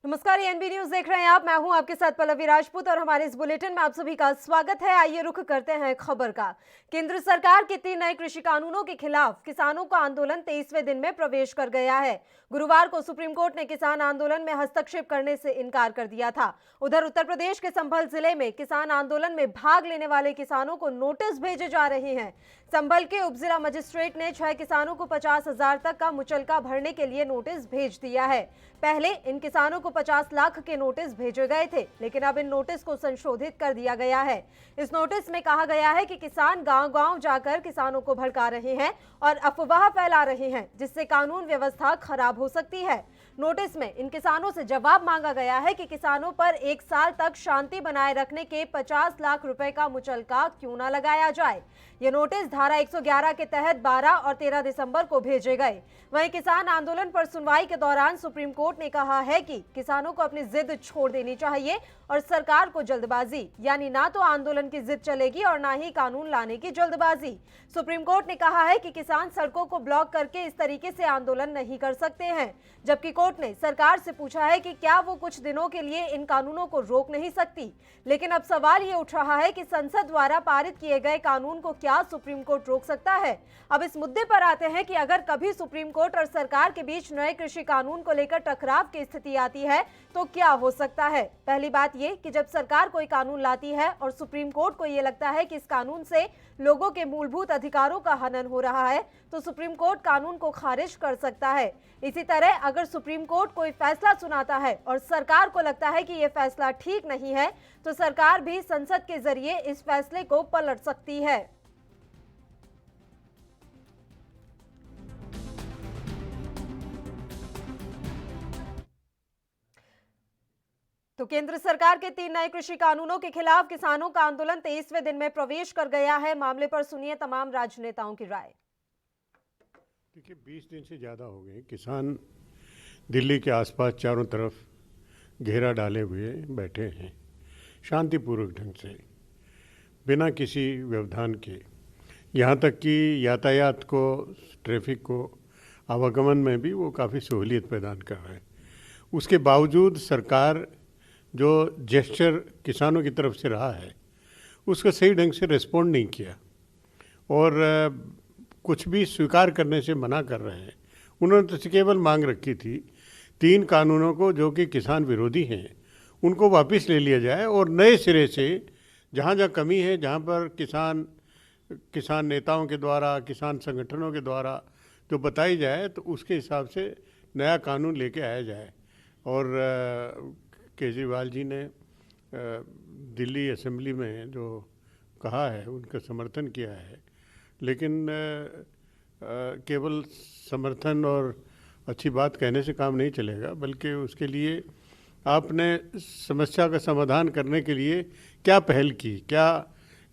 नमस्कार, NB news देख रहे हैं आप। मैं हूं आपके साथ पल्लवी राजपूत और हमारे इस बुलेटिन में आप सभी का स्वागत है। आइए रुख करते हैं खबर का। केंद्र सरकार के 3 नए कृषि कानूनों के खिलाफ किसानों का आंदोलन 23वें दिन में प्रवेश कर गया है। गुरुवार को सुप्रीम कोर्ट ने किसान आंदोलन में हस्तक्षेप करने से इनकार कर दिया था। उधर उत्तर प्रदेश के संभल जिले में किसान आंदोलन में भाग लेने वाले किसानों को नोटिस भेजे जा रहे हैं। संभल के उपजिला मजिस्ट्रेट ने 6 किसानों को 50,000 तक का मुचलका भरने के लिए नोटिस भेज दिया है। पहले इन किसानों को 50 लाख के नोटिस भेजे गए थे, लेकिन अब इन नोटिस को संशोधित कर दिया गया है। इस नोटिस में कहा गया है कि किसान गांव-गांव जाकर किसानों को भड़का रहे हैं और अफवाह फैला रहे हैं, जिससे कानून व्यवस्था खराब हो सकती है। नोटिस में इन किसानों से जवाब मांगा गया है कि किसानों पर 1 साल तक शांति बनाए रखने के 50 लाख रुपए का मुचलका क्यों न लगाया जाए। ये नोटिस धारा 111 के तहत 12 और 13 दिसंबर को भेजे गए। वहीं किसान आंदोलन पर सुनवाई के दौरान सुप्रीम कोर्ट ने कहा है कि किसानों को अपनी जिद छोड़ देनी चाहिए और सरकार को जल्दबाजी, यानी ना तो आंदोलन की जिद चलेगी और ना ही कानून लाने की जल्दबाजी। सुप्रीम कोर्ट ने कहा है कि किसान सड़कों को ब्लॉक करके इस तरीके से आंदोलन नहीं कर सकते हैं, जबकि कोर्ट ने सरकार से पूछा है कि क्या वो कुछ दिनों के लिए इन कानूनों को रोक नहीं सकती। लेकिन अब सवाल ये उठ रहा है कि संसद द्वारा पारित किए गए कानून को क्या सुप्रीम कोर्ट रोक सकता है। अब इस मुद्दे पर आते हैं कि अगर कभी सुप्रीम कोर्ट और सरकार के बीच नए कृषि कानून को लेकर टकराव की स्थिति आती है तो क्या हो सकता है। पहली बात ये कि जब सरकार कोई कानून लाती है और सुप्रीम कोर्ट को ये लगता है कि इस कानून से लोगों के मूलभूत अधिकारों का हनन हो रहा है, तो सुप्रीम कोर्ट कानून को खारिज कर सकता है। इसी तरह अगर सुप्रीम कोर्ट कोई फैसला सुनाता है और सरकार को लगता है कि यह फैसला ठीक नहीं है, तो सरकार भी संसद के जरिए इस फैसले को पलट सकती है। तो केंद्र सरकार के 3 नए कृषि कानूनों के खिलाफ किसानों का आंदोलन 23वें दिन में प्रवेश कर गया है। मामले पर सुनिए तमाम राजनेताओं की राय। देखिए, 20 दिन से ज़्यादा हो गए किसान दिल्ली के आसपास चारों तरफ घेरा डाले हुए बैठे हैं, शांतिपूर्वक ढंग से, बिना किसी व्यवधान के। यहाँ तक कि यातायात को, ट्रैफिक को, आवागमन में भी वो काफ़ी सहूलियत प्रदान कर रहे हैं। उसके बावजूद सरकार जो जेस्चर किसानों की तरफ से रहा है उसका सही ढंग से रिस्पॉन्ड नहीं किया और कुछ भी स्वीकार करने से मना कर रहे हैं। उन्होंने तो केवल मांग रखी थी 3 कानूनों को जो कि किसान विरोधी हैं उनको वापस ले लिया जाए और नए सिरे से जहाँ जहाँ कमी है, जहाँ पर किसान नेताओं के द्वारा, किसान संगठनों के द्वारा जो बताई जाए, तो उसके हिसाब से नया कानून लेके आया जाए। और केजरीवाल जी ने दिल्ली असेंबली में जो कहा है उनका समर्थन किया है, लेकिन केवल समर्थन और अच्छी बात कहने से काम नहीं चलेगा, बल्कि उसके लिए आपने समस्या का समाधान करने के लिए क्या पहल की, क्या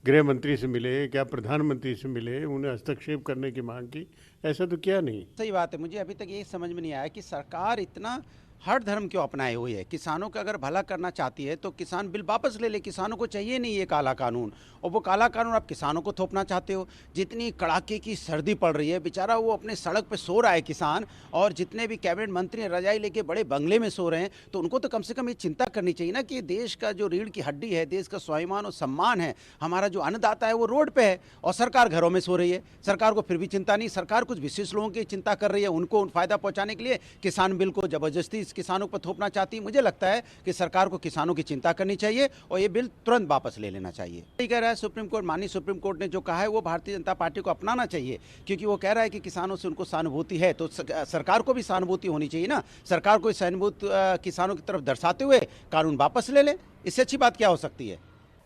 गृह मंत्री से मिले, क्या प्रधानमंत्री से मिले, उन्हें हस्तक्षेप करने की मांग की? ऐसा तो किया नहीं। सही बात है। मुझे अभी तक ये समझ में नहीं आया कि सरकार इतना हर धर्म क्यों अपनाए हुई है। किसानों का अगर भला करना चाहती है तो किसान बिल वापस ले ले। किसानों को चाहिए नहीं ये काला कानून, और वो काला कानून आप किसानों को थोपना चाहते हो। जितनी कड़ाके की सर्दी पड़ रही है, बेचारा वो अपने सड़क पे सो रहा है किसान, और जितने भी कैबिनेट मंत्री रजाई लेके बड़े बंगले में सो रहे हैं, तो उनको तो कम से कम ये चिंता करनी चाहिए ना कि देश का जो रीढ़ की हड्डी है, देश का स्वाभिमान और सम्मान है, हमारा जो अन्नदाता है वो रोड पे है और सरकार घरों में सो रही है। सरकार को फिर भी चिंता नहीं। सरकार कुछ विशेष लोगों की चिंता कर रही है, उनको फायदा पहुंचाने के लिए किसान बिल को जबरदस्ती किसानों पर थोपना चाहती है। मुझे लगता है कि सरकार को किसानों की चिंता करनी चाहिए और ये बिल तुरंत वापस ले लेना चाहिए। यही कह रहा है सुप्रीम कोर्ट, माननीय सुप्रीम कोर्ट ने जो कहा है वो भारतीय जनता पार्टी को अपनाना चाहिए, क्योंकि वो कह रहा है कि किसानों से उनको सहानुभूति है, तो सरकार को भी सहानुभूति होनी चाहिए ना। सरकार को सहानुभूति किसानों की तरफ दर्शाते हुए कानून वापस ले ले, इससे अच्छी बात क्या हो सकती है।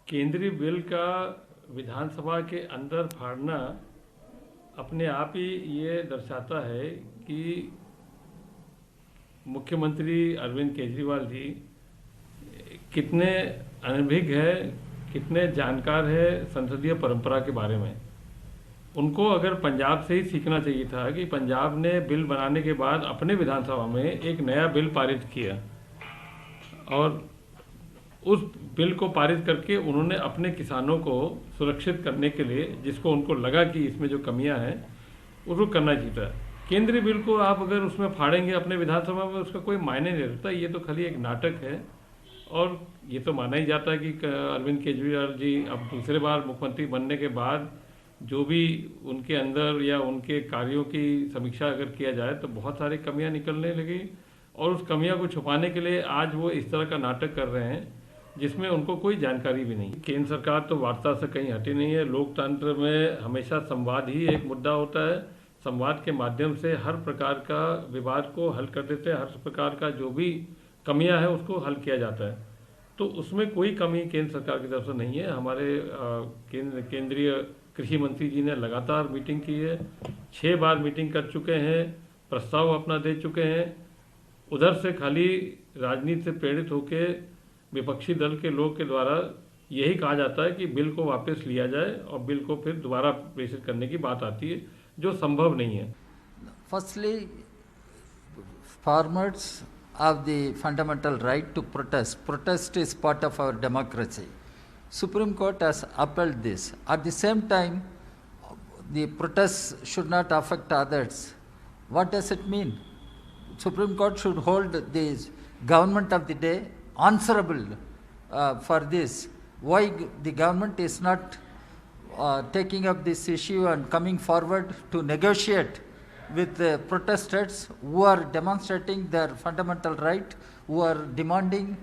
केंद्रीय बिल का विधानसभा के अंदर फाड़ना अपने आप ही ये दर्शाता है कि मुख्यमंत्री अरविंद केजरीवाल जी कितने अनभिज्ञ है, कितने जानकार है संसदीय परंपरा के बारे में। उनको अगर पंजाब से ही सीखना चाहिए था कि पंजाब ने बिल बनाने के बाद अपने विधानसभा में एक नया बिल पारित किया और उस बिल को पारित करके उन्होंने अपने किसानों को सुरक्षित करने के लिए, जिसको उनको लगा कि इसमें जो कमियां हैं उसको करना चाहिए था। केंद्रीय बिल को आप अगर उसमें फाड़ेंगे अपने विधानसभा में, उसका कोई मायने नहीं रखता। ये तो खाली एक नाटक है। और ये तो माना ही जाता है कि अरविंद केजरीवाल जी अब दूसरे बार मुख्यमंत्री बनने के बाद जो भी उनके अंदर या उनके कार्यों की समीक्षा अगर किया जाए तो बहुत सारी कमियां निकलने लगी, और उस कमियां को छुपाने के लिए आज वो इस तरह का नाटक कर रहे हैं जिसमें उनको कोई जानकारी भी नहीं। केंद्र सरकार तो वार्ता से कहीं हटी नहीं है। लोकतंत्र में हमेशा संवाद ही एक मुद्दा होता है। संवाद के माध्यम से हर प्रकार का विवाद को हल कर देते हैं, हर प्रकार का जो भी कमियां हैं उसको हल किया जाता है। तो उसमें कोई कमी केंद्र सरकार की तरफ से नहीं है। हमारे केंद्रीय कृषि मंत्री जी ने लगातार मीटिंग की है, 6 बार मीटिंग कर चुके हैं, प्रस्ताव अपना दे चुके हैं। उधर से खाली राजनीति से प्रेरित होकर विपक्षी दल के लोग के द्वारा यही कहा जाता है कि बिल को वापस लिया जाए और बिल को फिर दोबारा प्रेषित करने की बात आती है, जो संभव नहीं है। Firstly, farmers have the fundamental right to protest. Protest is part of our democracy. Supreme Court has upheld this. At the same time, the protests should not affect others. What does it mean? Supreme Court should hold the government of the day answerable for this. Why the government is not taking up this issue and coming forward to negotiate with the protesters who are demonstrating their fundamental right, who are demanding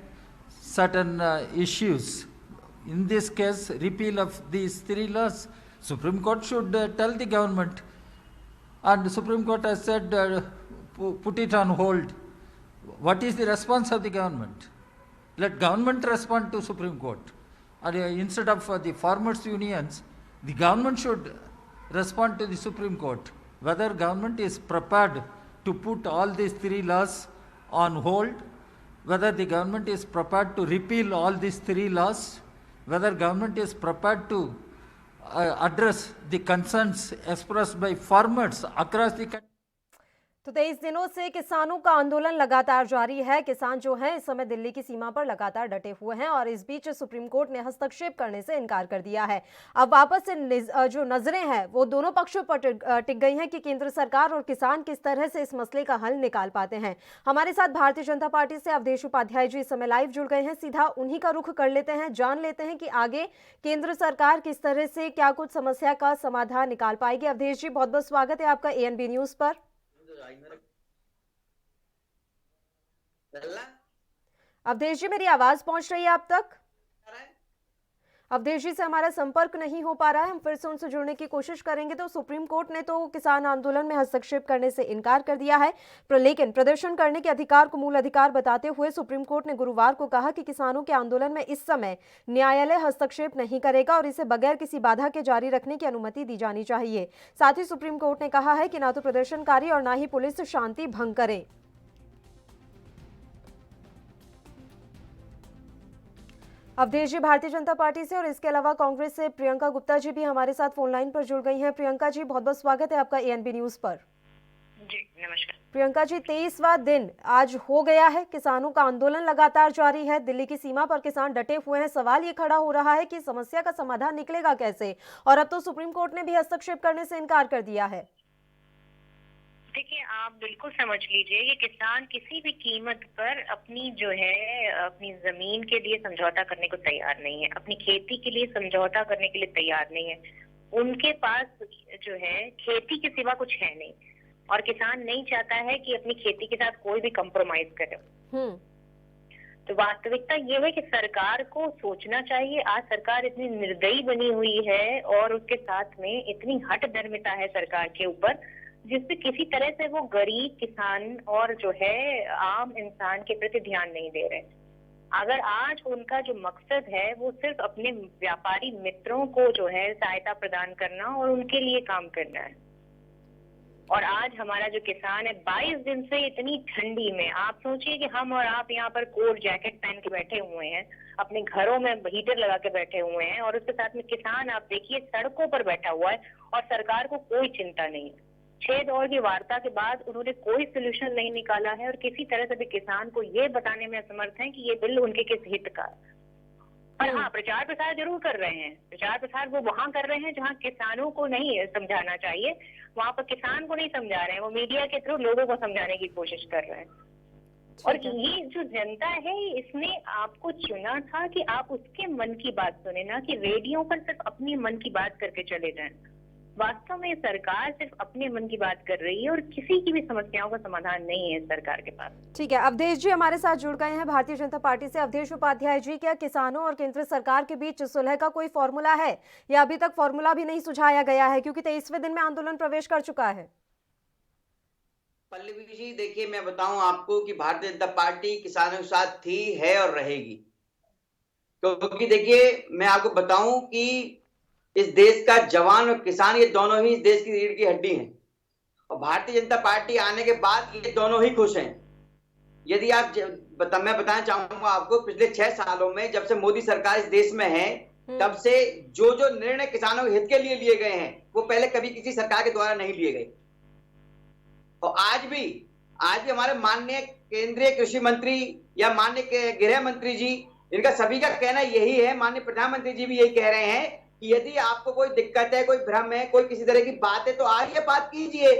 certain issues. In this case, repeal of these 3 laws, Supreme Court should tell the government, and the Supreme Court has said put it on hold. What is the response of the government? Let government respond to Supreme Court. And instead of the farmers unions, the government should respond to the Supreme Court. Whether government is prepared to put all these 3 laws on hold, whether the government is prepared to repeal all these 3 laws, whether government is prepared to address the concerns expressed by farmers across the country. तो 23 दिनों से किसानों का आंदोलन लगातार जारी है। किसान जो हैं इस समय दिल्ली की सीमा पर लगातार डटे हुए हैं और इस बीच सुप्रीम कोर्ट ने हस्तक्षेप करने से इनकार कर दिया है। अब वापस से जो नजरें हैं वो दोनों पक्षों पर टिक गई हैं कि केंद्र सरकार और किसान किस तरह से इस मसले का हल निकाल पाते हैं। हमारे साथ भारतीय जनता पार्टी से अवधेश उपाध्याय जी इस समय लाइव जुड़ गए हैं। सीधा उन्हीं का रुख कर लेते हैं, जान लेते हैं कि आगे केंद्र सरकार किस तरह से क्या कुछ समस्या का समाधान निकाल पाएगी। अवधेश जी, बहुत बहुत स्वागत है आपका ANB न्यूज पर। अवधेश जी, मेरी आवाज पहुंच रही है आप तक? अवधेश जी से हमारा संपर्क नहीं हो पा रहा है, हम फिर से उनसे जुड़ने की कोशिश करेंगे। तो सुप्रीम कोर्ट ने तो किसान आंदोलन में हस्तक्षेप करने से इनकार कर दिया है, लेकिन प्रदर्शन करने के अधिकार को मूल अधिकार बताते हुए सुप्रीम कोर्ट ने गुरुवार को कहा कि किसानों के आंदोलन में इस समय न्यायालय हस्तक्षेप नहीं करेगा और इसे बगैर किसी बाधा के जारी रखने की अनुमति दी जानी चाहिए। साथ ही सुप्रीम कोर्ट ने कहा है कि ना तो प्रदर्शनकारी और ना ही पुलिस शांति भंग करे। अवधेश जी भारतीय जनता पार्टी से और इसके अलावा कांग्रेस से प्रियंका गुप्ता जी भी हमारे साथ फोन लाइन पर जुड़ गई हैं। प्रियंका जी, बहुत बहुत स्वागत है आपका ANB न्यूज पर। जी नमस्कार। प्रियंका जी, 23वां दिन आज हो गया है, किसानों का आंदोलन लगातार जारी है, दिल्ली की सीमा पर किसान डटे हुए हैं। सवाल ये खड़ा हो रहा है कि समस्या का समाधान निकलेगा कैसे, और अब तो सुप्रीम कोर्ट ने भी हस्तक्षेप करने से इनकार कर दिया है। देखिए, आप बिल्कुल समझ लीजिए कि किसान किसी भी कीमत पर अपनी जो है अपनी जमीन के लिए समझौता करने को तैयार नहीं है, अपनी खेती के लिए समझौता करने के लिए तैयार नहीं है। उनके पास जो है खेती के सिवा कुछ है नहीं, और किसान नहीं चाहता है कि अपनी खेती के साथ कोई भी कॉम्प्रोमाइज करे। तो वास्तविकता ये है कि सरकार को सोचना चाहिए। आज सरकार इतनी निर्दयी बनी हुई है और उसके साथ में इतनी हठ धर्मिता है सरकार के ऊपर, जिससे किसी तरह से वो गरीब किसान और जो है आम इंसान के प्रति ध्यान नहीं दे रहे। अगर आज उनका जो मकसद है वो सिर्फ अपने व्यापारी मित्रों को जो है सहायता प्रदान करना और उनके लिए काम करना है, और आज हमारा जो किसान है 22 दिन से इतनी ठंडी में, आप सोचिए कि हम और आप यहाँ पर कोट जैकेट पहन के बैठे हुए हैं, अपने घरों में हीटर लगा के बैठे हुए हैं, और उसके साथ में किसान आप देखिए सड़कों पर बैठा हुआ है और सरकार को कोई चिंता नहीं है। 6 दौर की वार्ता के बाद उन्होंने कोई सोल्यूशन नहीं निकाला है और किसी तरह से भी किसान को ये बताने में असमर्थ है कि ये बिल उनके किस हित का है। पर हाँ, प्रचार प्रसार जरूर कर रहे हैं। प्रचार प्रसार वो वहां कर रहे हैं जहां किसानों को नहीं समझाना चाहिए, वहां पर किसान को नहीं समझा रहे हैं, वो मीडिया के थ्रू लोगों को समझाने की कोशिश कर रहे हैं। और ठीक है। ये जो जनता है, इसने आपको चुना था कि आप उसके मन की बात सुने, ना कि रेडियो पर सिर्फ अपनी मन की बात करके चले जाएं। वास्तव में सरकार सिर्फ अपने मन की बात कर रही है और किसी की भी समस्याओं का समाधान नहीं है सरकार के पास। ठीक है, अवधेश जी हमारे साथ जुड़ गए हैं भारतीय जनता पार्टी से। अवधेश उपाध्याय जी, क्या किसानों और केंद्र सरकार के बीच सुलह का कोई फॉर्मूला है या अभी तक फॉर्मूला भी नहीं सुझाया गया है, क्योंकि 23वें दिन में आंदोलन प्रवेश कर चुका है? पल्लवी जी, देखिए मैं बताऊं आपको कि भारतीय जनता पार्टी किसानों के साथ थी, है और रहेगी। क्योंकि देखिए मैं आपको बताऊं कि इस देश का जवान और किसान ये दोनों ही इस देश की रीढ़ की हड्डी हैं, और भारतीय जनता पार्टी आने के बाद ये दोनों ही खुश हैं। यदि आप मैं बताना चाहूंगा आपको, पिछले 6 सालों में जब से मोदी सरकार इस देश में है, तब से जो जो निर्णय किसानों के हित के लिए लिए गए हैं वो पहले कभी किसी सरकार के द्वारा नहीं लिए गए। और आज भी हमारे माननीय केंद्रीय कृषि मंत्री या माननीय गृह मंत्री जी, इनका सभी का कहना यही है, माननीय प्रधानमंत्री जी भी यही कह रहे हैं कि यदि आपको कोई दिक्कत है, कोई भ्रम है, कोई किसी तरह की बात है तो आइए बात कीजिए।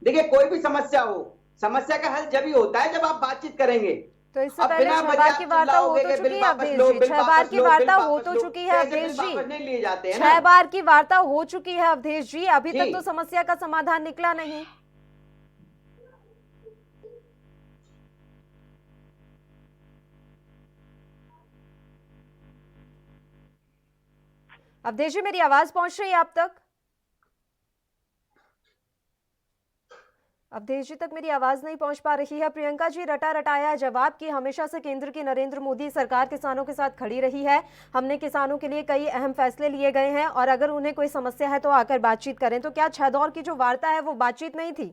देखिए कोई भी समस्या हो, समस्या का हल जब ही होता है जब आप बातचीत करेंगे। तो इससे पहले 6 बार की वार्ता हो तो चुकी है अवधेश जी, 6 बार की वार्ता हो तो चुकी है अवधेश जी, नहीं लिए जाते हैं 6 बार की वार्ता हो चुकी है अवधेश जी, अभी तक जी। तो समस्या का समाधान निकला नहीं। अवधेश जी, मेरी आवाज पहुंच रही है आप तक? अवधेश जी तक मेरी आवाज नहीं पहुंच पा रही है। प्रियंका जी, रटा रटाया जवाब कि हमेशा से केंद्र की नरेंद्र मोदी सरकार किसानों के साथ खड़ी रही है, हमने किसानों के लिए कई अहम फैसले लिए गए हैं और अगर उन्हें कोई समस्या है तो आकर बातचीत करें। तो क्या 6 दौर की जो वार्ता है वो बातचीत नहीं थी?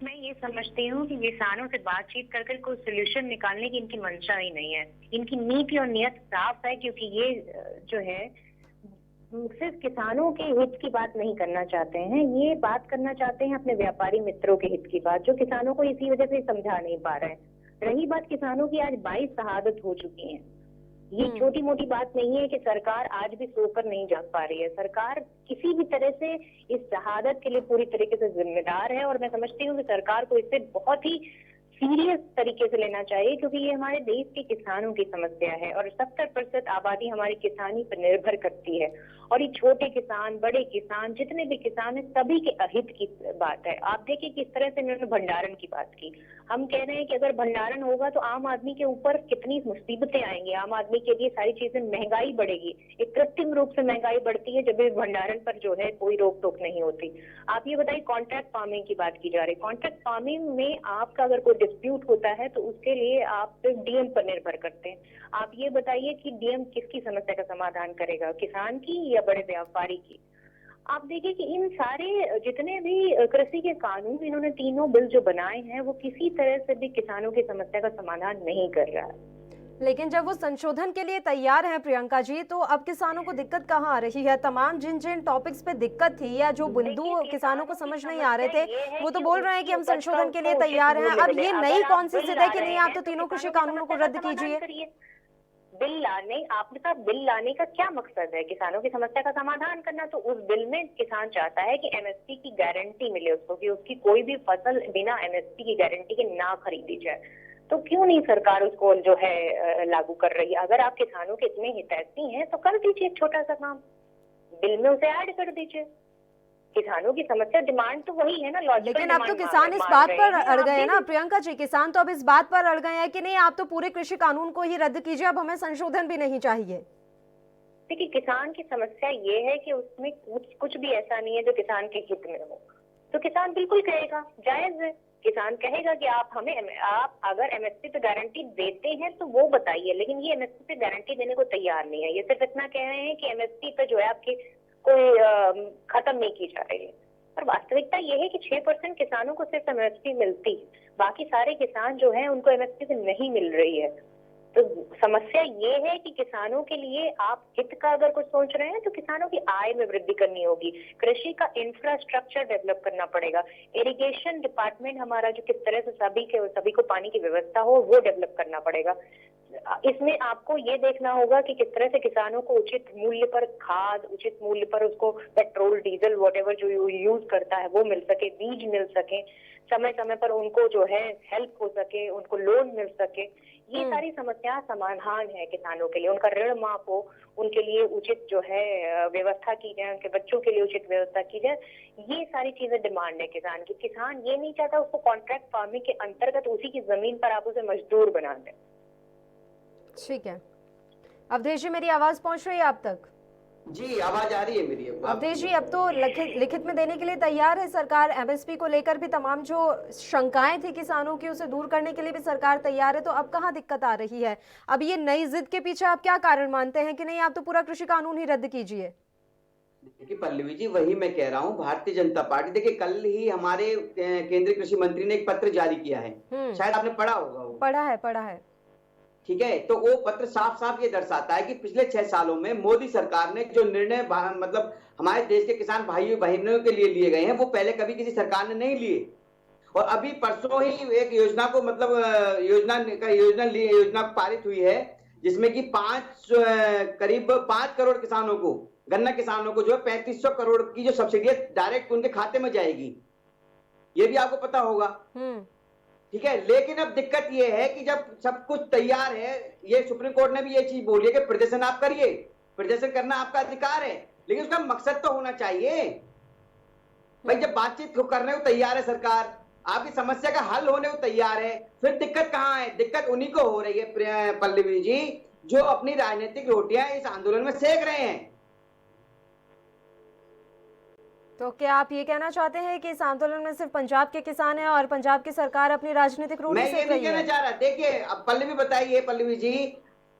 मैं ये समझती हूँ कि किसानों से बातचीत कर कोई सोल्यूशन निकालने की इनकी मंशा ही नहीं है। इनकी नीति और नियत साफ है, क्योंकि ये जो है सिर्फ किसानों के हित की बात नहीं करना चाहते हैं, ये बात करना चाहते हैं अपने व्यापारी मित्रों के हित की बात, जो किसानों को इसी वजह से समझा नहीं पा रहे हैं। रही बात किसानों की, आज 22 शहादत हो चुकी हैं। ये छोटी मोटी बात नहीं है कि सरकार आज भी सोकर नहीं जाग पा रही है। सरकार किसी भी तरह से इस शहादत के लिए पूरी तरीके से जिम्मेदार है और मैं समझती हूँ कि सरकार को इससे बहुत ही सीरियस तरीके से लेना चाहिए, क्योंकि ये हमारे देश के किसानों की समस्या है और 70% आबादी हमारी किसानी पर निर्भर करती है। और ये छोटे किसान, बड़े किसान, जितने भी किसान हैं, सभी के अहित की बात है। आप देखिए किस तरह से इन्होंने भंडारण की बात की। हम कह रहे हैं कि अगर भंडारण होगा तो आम आदमी के ऊपर कितनी मुसीबतें आएंगी, आम आदमी के लिए सारी चीजें, महंगाई बढ़ेगी। एक कृत्रिम रूप से महंगाई बढ़ती है जब इस भंडारण पर जो है कोई रोक टोक नहीं होती। आप ये बताइए, कॉन्ट्रैक्ट फार्मिंग की बात की जा रही है। कॉन्ट्रैक्ट फार्मिंग में आपका अगर कोई डिस्प्यूट होता है तो उसके लिए आप सिर्फ डीएम पर निर्भर करते हैं। आप ये बताइए कि डीएम किसकी समस्या का समाधान करेगा, किसान की या बड़े व्यापारी की? आप देखिए कि इन सारे जितने भी कृषि के कानून, इन्होंने तीनों बिल जो बनाए हैं, वो किसी तरह से भी किसानों की समस्या का समाधान नहीं कर रहा है। लेकिन जब वो संशोधन के लिए तैयार हैं प्रियंका जी, तो अब किसानों को दिक्कत कहाँ आ रही है? तमाम जिन जिन टॉपिक्स पे दिक्कत थी या जो बिंदु किसानों को समझ नहीं आ रहे थे, वो तो बोल रहे हैं कि हम संशोधन के लिए तैयार हैं। अब ये नई कौन सी जिद है कि नहीं, आप तो तीनों कृषि कानूनों को रद्द कीजिए? बिल लाने, आपके साथ बिल लाने का क्या मकसद है? किसानों की समस्या का समाधान करना। तो उस बिल में किसान चाहता है कि एमएसपी की गारंटी मिले उसको, कि उसकी कोई भी फसल बिना एमएसपी की गारंटी के ना खरीदी जाए। तो क्यों नहीं सरकार उसको जो है लागू कर रही है? अगर आप किसानों के इतने हितैषी हैं तो कर दीजिए एक छोटा सा काम, बिल में उसे ऐड कर दीजिए। किसानों की समस्या, डिमांड तो वही है ना, लॉजिकल। लेकिन अब तो किसान इस बात पर अड़ गए ना प्रियंका जी, किसान तो अब इस बात पर अड़ गए हैं कि नहीं, आप तो पूरे कृषि कानून को ही रद्द कीजिए, अब हमें संशोधन भी नहीं चाहिए। देखिए, किसान की समस्या ये है कि उसमें कुछ भी ऐसा नहीं है जो किसान के हित में हो। तो किसान बिल्कुल कहेगा, जायज है, किसान कहेगा कि आप अगर एमएसपी पे गारंटी देते हैं तो वो बताइए। लेकिन ये एमएसपी पे गारंटी देने को तैयार नहीं है। ये सिर्फ इतना कह रहे हैं कि एमएसपी पे जो है आपकी कोई खत्म नहीं की जा रही है। पर वास्तविकता ये है कि 6% किसानों को सिर्फ एमएसपी मिलती है, बाकी सारे किसान जो है उनको एमएसपी से नहीं मिल रही है। तो समस्या ये है कि किसानों के लिए आप हित का अगर कुछ सोच रहे हैं तो किसानों की आय में वृद्धि करनी होगी, कृषि का इंफ्रास्ट्रक्चर डेवलप करना पड़ेगा, इरिगेशन डिपार्टमेंट हमारा जो किस तरह से सभी को पानी की व्यवस्था हो वो डेवलप करना पड़ेगा। इसमें आपको ये देखना होगा कि किस तरह से किसानों को उचित मूल्य पर खाद, उचित मूल्य पर उसको पेट्रोल, डीजल, व्हाटएवर जो यूज करता है वो मिल सके, बीज मिल सके, समय समय पर उनको जो है हेल्प हो सके, उनको लोन मिल सके। ये सारी समस्या समाधान है किसानों के लिए। उनका ऋण माफ हो, उनके लिए उचित जो है व्यवस्था की जाए, उनके बच्चों के लिए उचित व्यवस्था की जाए। ये सारी चीजें डिमांड है किसान की। किसान ये नहीं चाहता उसको कॉन्ट्रैक्ट फार्मिंग के अंतर्गत उसी की जमीन पर आप उसे मजदूर बना दें। ठीक है अवधेश जी, मेरी आवाज पहुंच रही है आप तक? जी, आवाज आ रही है मेरी? अवधेश जी, अब तो लिखित में देने के लिए तैयार है सरकार। एमएसपी को लेकर भी तमाम जो शंकाएं थी किसानों की उसे दूर करने के लिए भी सरकार तैयार है, तो अब कहाँ दिक्कत आ रही है? अब ये नई जिद के पीछे आप क्या कारण मानते हैं कि नहीं आप तो पूरा कृषि कानून ही रद्द कीजिए? देखिए पल्लवी जी, वही मैं कह रहा हूँ, भारतीय जनता पार्टी, देखिए कल ही हमारे केंद्रीय कृषि मंत्री ने एक पत्र जारी किया है, शायद आपने पढ़ा होगा वो। पढ़ा है। ठीक है, तो वो पत्र साफ साफ ये दर्शाता है कि पिछले 6 सालों में मोदी सरकार ने जो निर्णय मतलब हमारे देश के किसान भाइयों बहनों के लिए लिए गए हैं वो पहले कभी किसी सरकार ने नहीं लिए। और अभी परसों ही एक योजना को मतलब योजना पारित हुई है जिसमें कि करीब 5 करोड़ किसानों को, गन्ना किसानों को जो है 3500 करोड़ की जो सब्सिडी डायरेक्ट उनके खाते में जाएगी, ये भी आपको पता होगा। ठीक है, लेकिन अब दिक्कत ये है कि जब सब कुछ तैयार है, ये सुप्रीम कोर्ट ने भी ये चीज बोली है कि प्रदर्शन आप करिए, प्रदर्शन करना आपका अधिकार है, लेकिन उसका मकसद तो होना चाहिए भाई। जब बातचीत करने को तैयार है सरकार, आपकी समस्या का हल होने को तैयार है, फिर दिक्कत कहाँ है? दिक्कत उन्हीं को हो रही है पल्लवी जी जो अपनी राजनीतिक रोटियां इस आंदोलन में सेक रहे हैं। तो क्या आप ये कहना चाहते हैं कि इस आंदोलन में सिर्फ पंजाब के किसान हैं और पंजाब की सरकार अपनी राजनीतिक रोटी मैं सेक ये रही नहीं है? कहना चाह रहा। देखिए अब पल्लवी बताइए, पल्लवी जी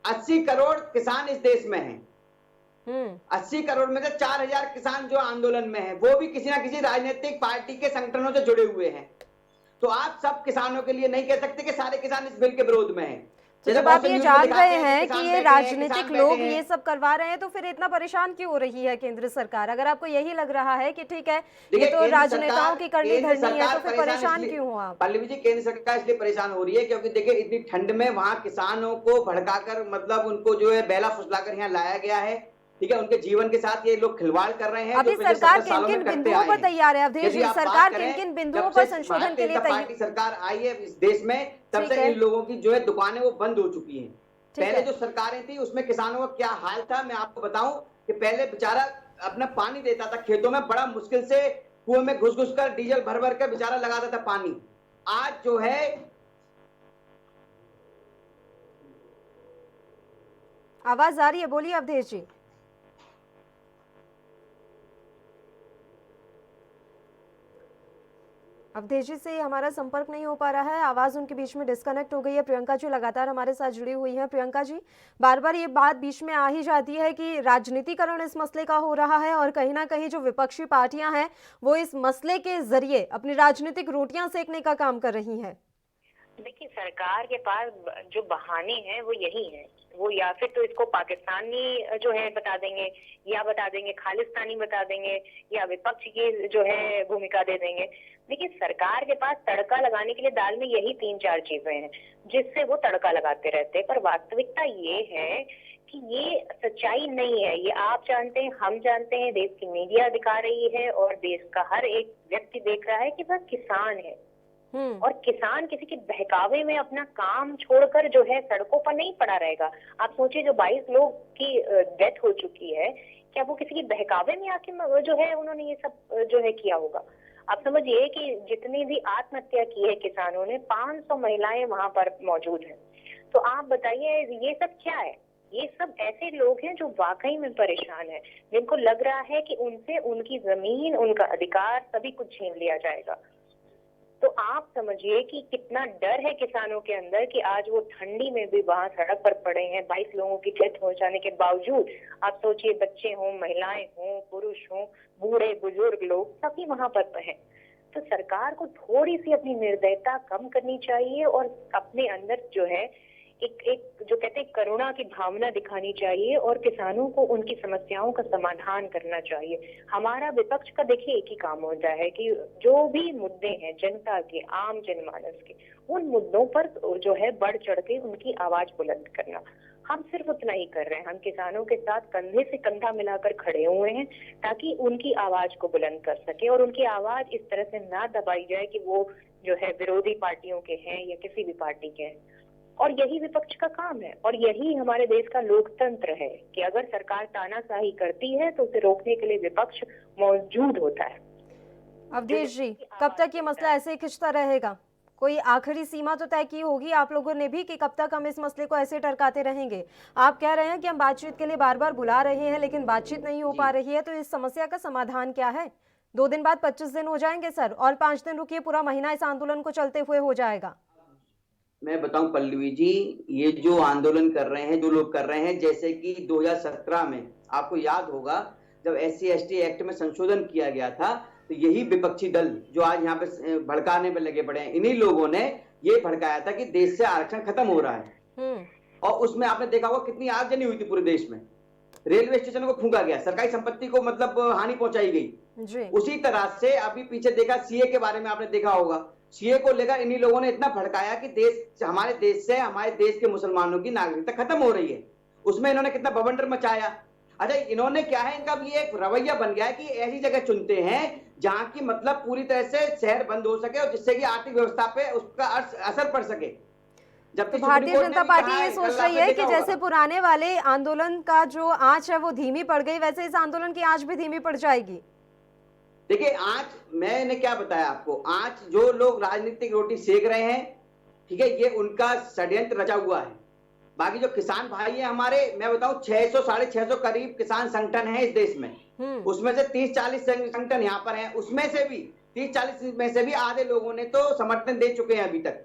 80 करोड़ किसान इस देश में हैं। 80 करोड़ में से 4000 किसान जो आंदोलन में हैं वो भी किसी ना किसी राजनीतिक पार्टी के संगठनों से जुड़े हुए हैं। तो आप सब किसानों के लिए नहीं कह सकते कि सारे किसान इस बिल के विरोध में हैं। तो जब आप ये जान रहे हैं कि ये राजनीतिक लोग ये सब करवा रहे हैं तो फिर इतना परेशान क्यों हो रही है केंद्र सरकार? अगर आपको यही लग रहा है कि ठीक है ये तो राजनेताओं की करनी धरनी है, तो फिर परेशान क्यों हो आप? पल्लवी जी, केंद्र सरकार इसलिए परेशान हो रही है क्योंकि देखिए इतनी ठंड में वहां किसानों को भड़काकर मतलब उनको जो है बेला फुसलाकर यहाँ लाया गया है। ठीक है, उनके जीवन के साथ ये लोग खिलवाड़ कर रहे हैं। अभी सरकार किन किन बिंदुओं पर तैयार है अवधेश जी? सरकार किन किन बिंदुओं पर संशोधन के लिए तैयार? सरकार आई है इस देश में तब से इन लोगों की जो है दुकानें वो बंद हो चुकी हैं। पहले जो सरकारें थी उसमें किसानों का क्या हाल था मैं आपको बताऊं कि पहले बेचारा अपना पानी देता था खेतों में, बड़ा मुश्किल से कुएं में घुस घुस कर डीजल भर भर कर बेचारा लगाता था पानी। आज जो है आवाज आ रही है, बोलिए अवधेश जी। अवधेश जी से हमारा संपर्क नहीं हो पा रहा है, आवाज उनके बीच में डिस्कनेक्ट हो गई है। प्रियंका जी लगातार हमारे साथ जुड़ी हुई हैं। प्रियंका जी, बार बार ये बात बीच में आ ही जाती है कि राजनीतिकरण इस मसले का हो रहा है और कहीं ना कहीं जो विपक्षी पार्टियां हैं वो इस मसले के जरिए अपनी राजनीतिक रोटियां सेकने का काम कर रही हैं। देखिए सरकार के पास जो बहाने हैं वो यही हैं, वो या फिर तो इसको पाकिस्तानी जो है बता देंगे, या बता देंगे खालिस्तानी बता देंगे, या विपक्ष की जो है भूमिका दे देंगे। देखिए सरकार के पास तड़का लगाने के लिए दाल में यही 3-4 चीजें हैं जिससे वो तड़का लगाते रहते हैं, पर वास्तविकता ये है कि ये सच्चाई नहीं है। ये आप जानते हैं, हम जानते हैं, देश की मीडिया दिखा रही है और देश का हर एक व्यक्ति देख रहा है कि वह किसान है। और किसान किसी के बहकावे में अपना काम छोड़कर जो है सड़कों पर नहीं पड़ा रहेगा। आप सोचिए जो 22 लोग की डेथ हो चुकी है, क्या वो किसी के बहकावे में आके जो है उन्होंने ये सब जो है किया होगा? आप समझिए कि जितनी भी आत्महत्या की है किसानों ने, 500 महिलाएं वहां पर मौजूद हैं। तो आप बताइए ये सब क्या है? ये सब ऐसे लोग हैं जो वाकई में परेशान हैं, जिनको लग रहा है कि उनसे उनकी जमीन, उनका अधिकार सभी कुछ छीन लिया जाएगा। तो आप समझिए कि कितना डर है किसानों के अंदर कि आज वो ठंडी में भी वहां सड़क पर पड़े हैं। 22 लोगों की डेथ हो जाने के बावजूद आप सोचिए बच्चे हों, महिलाएं हों, पुरुष हों, बूढ़े बुजुर्ग लोग सभी वहां पर हैं। तो सरकार को थोड़ी सी अपनी निर्दयता कम करनी चाहिए और अपने अंदर जो है एक जो कहते हैं करुणा की भावना दिखानी चाहिए और किसानों को उनकी समस्याओं का समाधान करना चाहिए। हमारा विपक्ष का देखिए एक ही काम होता है कि जो भी मुद्दे हैं जनता के, आम जनमानस के, उन मुद्दों पर जो है बढ़ चढ़ के उनकी आवाज बुलंद करना। हम सिर्फ उतना ही कर रहे हैं, हम किसानों के साथ कंधे से कंधा मिलाकर खड़े हुए हैं ताकि उनकी आवाज को बुलंद कर सके और उनकी आवाज इस तरह से ना दबाई जाए कि वो जो है विरोधी पार्टियों के हैं या किसी भी पार्टी के हैं। और यही विपक्ष का काम है और यही हमारे देश का लोकतंत्र है कि अगर सरकार तानाशाही करती है तो उसे रोकने के लिए विपक्ष मौजूद होता है। अवधेश जी, कब तक ये मसला ऐसे ही खिंचता रहेगा? कोई आखिरी सीमा तो तय की होगी आप लोगों ने भी कि कब तक हम इस मसले को ऐसे टरकाते रहेंगे? आप कह रहे हैं कि हम बातचीत के लिए बार बार बुला रहे हैं लेकिन बातचीत नहीं हो पा रही है, तो इस समस्या का समाधान क्या है? 2 दिन बाद 25 दिन हो जाएंगे सर, और 5 दिन रुकिए, पूरा महीना इस आंदोलन को चलते हुए हो जाएगा। मैं बताऊं पल्लवी जी, ये जो आंदोलन कर रहे हैं, जो लोग कर रहे हैं, जैसे कि 2017 में आपको याद होगा जब SC/ST एक्ट में संशोधन किया गया था, तो यही विपक्षी दल जो आज यहाँ पे भड़काने में लगे पड़े हैं, इन्हीं लोगों ने ये भड़काया था कि देश से आरक्षण खत्म हो रहा है। और उसमें आपने देखा होगा कितनी आगजनी हुई थी पूरे देश में। रेलवे स्टेशन को फूंका गया, सरकारी संपत्ति को मतलब हानि पहुंचाई गई। उसी तरह से अभी पीछे देखा CA के बारे में आपने देखा होगा, CA को लेकर इन्हीं लोगों ने इतना भड़काया कि हमारे देश से हमारे देश के मुसलमानों की नागरिकता खत्म हो रही है। उसमें इन्होंने कितना बवंडर मचाया। अच्छा, इन्होंने क्या है, इनका भी एक रवैया बन गया है कि ऐसी जगह चुनते हैं जहां की मतलब पूरी तरह से शहर बंद हो सके और जिससे कि आर्थिक व्यवस्था पे उसका असर पड़ सके। तो भारतीय जनता पार्टी ये सोच रही है कि जैसे पुराने वाले आंदोलन का जो आंच है वो धीमी पड़ गई, वैसे इस आंदोलन की आंच भी धीमी पड़ जाएगी। देखिए, आज मैंने क्या बताया आपको, आज जो लोग राजनीतिक रोटी सेक रहे हैं, ठीक है, ये उनका षड्यंत्र रचा हुआ है। बाकी जो किसान भाई हैं हमारे, मैं बताऊं 600 650 करीब किसान संगठन है इस देश में। उसमें से 30-40 संगठन यहाँ पर हैं, उसमें से भी 30-40 में से भी आधे लोगों ने तो समर्थन दे चुके हैं अभी तक,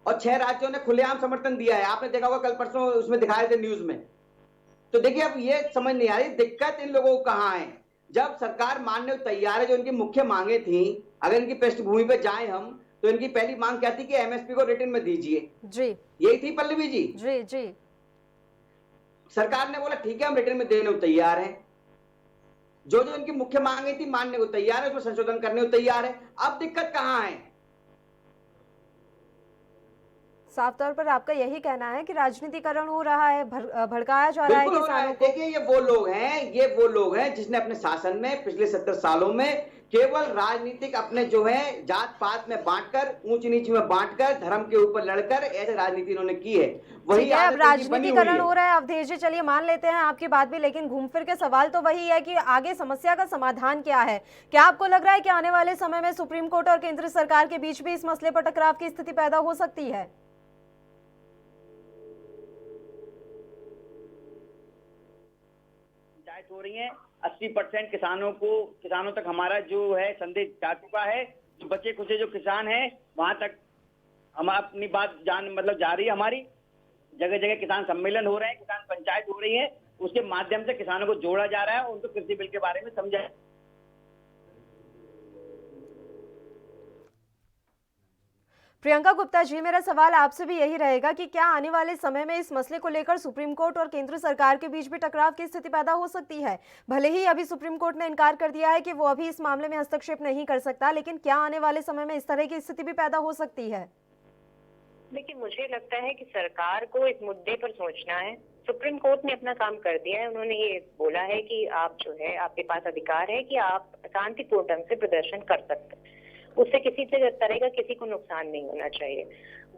और 6 राज्यों ने खुलेआम समर्थन दिया है। आपने देखा होगा कल परसों उसमें दिखाए थे न्यूज में। तो देखिए, अब ये समझ नहीं आ रही दिक्कत इन लोगों को कहाँ है। जब सरकार मानने को तैयार है, जो इनकी मुख्य मांगे थी, अगर इनकी पृष्ठभूमि पे जाए हम, तो इनकी पहली मांग क्या थी कि MSP को रिटर्न में दीजिए जी, यही थी पल्लवी जी। जी सरकार ने बोला ठीक है हम रिटर्न में देने को तैयार हैं। जो जो इनकी मुख्य मांगे थी मानने को तैयार है, उसमें संशोधन करने को तैयार है। अब दिक्कत कहाँ है? साफ तौर पर आपका यही कहना है कि राजनीतिकरण हो रहा है, भड़काया जा रहा है किसानों को। देखिए, ये वो लोग हैं जिसने अपने शासन में पिछले 70 सालों में केवल राजनीतिक अपने जो है जात पात में बांटकर, ऊंच नीच में बांटकर, धर्म के ऊपर लड़कर ऐसे राजनीति इन्होंने की है। वही अब राजनीतिकरण हो रहा है। अवधेश जी, चलिए मान लेते हैं आपकी बात भी, लेकिन घूम फिर के सवाल तो वही है कि आगे समस्या का समाधान क्या है? क्या आपको लग रहा है कि आने वाले समय में सुप्रीम कोर्ट और केंद्र सरकार के बीच भी इस मसले पर टकराव की स्थिति पैदा हो सकती है? हो रही है 80% किसानों तक हमारा जो है संदेश जा चुका है। जो बचे खुचे जो किसान हैं वहां तक हम अपनी बात जा रही है हमारी। जगह जगह किसान सम्मेलन हो रहे हैं, किसान पंचायत हो रही है, उसके माध्यम से किसानों को जोड़ा जा रहा है, उनको कृषि बिल के बारे में समझाया। प्रियंका गुप्ता जी, मेरा सवाल आपसे भी यही रहेगा कि क्या आने वाले समय में इस मसले को लेकर सुप्रीम कोर्ट और केंद्र सरकार के बीच भी टकराव की स्थिति पैदा हो सकती है? भले ही अभी सुप्रीम कोर्ट ने इनकार कर दिया है कि वो अभी इस मामले में हस्तक्षेप नहीं कर सकता, लेकिन क्या आने वाले समय में इस तरह की स्थिति भी पैदा हो सकती है? देखिए, मुझे लगता है कि सरकार को इस मुद्दे पर सोचना है। सुप्रीम कोर्ट ने अपना काम कर दिया है। उन्होंने ये बोला है कि आप जो है, आपके पास अधिकार है कि आप शांतिपूर्ण ढंग से प्रदर्शन कर सकते हैं, उससे किसी तरह का किसी को नुकसान नहीं होना चाहिए।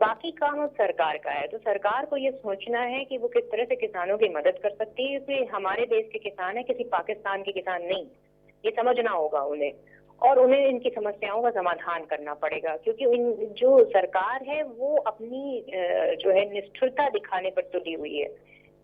बाकी काम अब सरकार का है, तो सरकार को ये सोचना है कि वो किस तरह से किसानों की मदद कर सकती है, क्योंकि हमारे देश के किसान है, किसी पाकिस्तान के किसान नहीं। ये समझना होगा उन्हें, और उन्हें इनकी समस्याओं का समाधान करना पड़ेगा, क्योंकि जो सरकार है वो अपनी जो है निष्ठुरता दिखाने पर तुली हुई है,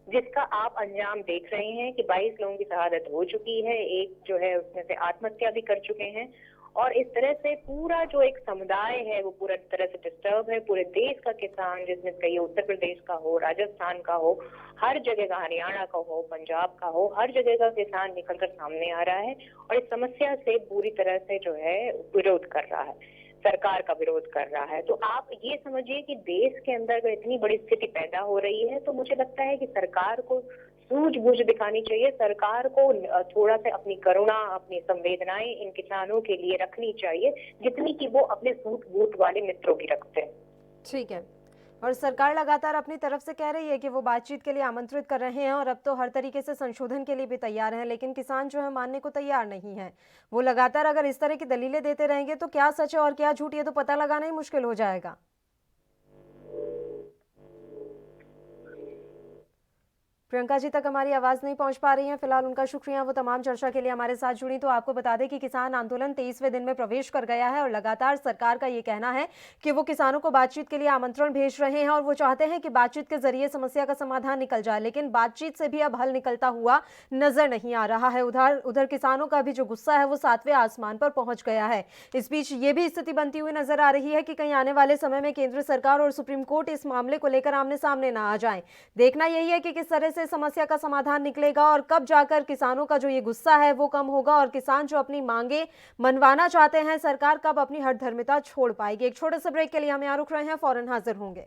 जिसका आप अंजाम देख रहे हैं कि 22 लोगों की शहादत हो चुकी है, एक जो है उसमें से आत्महत्या भी कर चुके हैं, और इस तरह से पूरा जो एक समुदाय है वो पूरा तरह से डिस्टर्ब है। पूरे देश का किसान, जिसमें कहीं उत्तर प्रदेश का हो, राजस्थान का हो, हर जगह का, हरियाणा का हो, पंजाब का हो, हर जगह का किसान निकलकर सामने आ रहा है और इस समस्या से पूरी तरह से जो है विरोध कर रहा है। सरकार का विरोध कर रहा है। तो आप ये समझिए कि देश के अंदर अगर इतनी बड़ी स्थिति पैदा हो रही है तो मुझे लगता है कि सरकार को सूझबूझ दिखानी चाहिए, सरकार को थोड़ा सा अपनी करुणा, अपनी संवेदनाएं इन किसानों के लिए रखनी चाहिए जितनी कि वो अपने सूट बूट वाले मित्रों की रखते हैं। ठीक है। और सरकार लगातार अपनी तरफ से कह रही है कि वो बातचीत के लिए आमंत्रित कर रहे हैं और अब तो हर तरीके से संशोधन के लिए भी तैयार हैं, लेकिन किसान जो है मानने को तैयार नहीं है। वो लगातार अगर इस तरह की दलीलें देते रहेंगे तो क्या सच है और क्या झूठ ये तो पता लगाना ही मुश्किल हो जाएगा। प्रियंका जी तक हमारी आवाज नहीं पहुंच पा रही है, फिलहाल उनका शुक्रिया, वो तमाम चर्चा के लिए हमारे साथ जुड़ी। तो आपको बता दें कि किसान आंदोलन 23वें दिन में प्रवेश कर गया है और लगातार सरकार का ये कहना है कि वो किसानों को बातचीत के लिए आमंत्रण भेज रहे हैं और वो चाहते हैं कि बातचीत के जरिए समस्या का समाधान निकल जाए, लेकिन बातचीत से भी अब हल निकलता हुआ नजर नहीं आ रहा है। उधर किसानों का भी जो गुस्सा है वो 7वें आसमान पर पहुंच गया है। इस बीच ये भी स्थिति बनती हुई नजर आ रही है कि कहीं आने वाले समय में केंद्र सरकार और सुप्रीम कोर्ट इस मामले को लेकर आमने सामने ना आ जाए। देखना यही है कि किस तरह से समस्या का समाधान निकलेगा और कब जाकर किसानों का जो ये गुस्सा है वो कम होगा और किसान जो अपनी मांगे मनवाना चाहते हैं सरकार कब अपनी हठधर्मिता छोड़ पाएगी। एक छोटे से ब्रेक के लिए हम यहाँ रुक रहे हैं, फौरन हाजिर होंगे।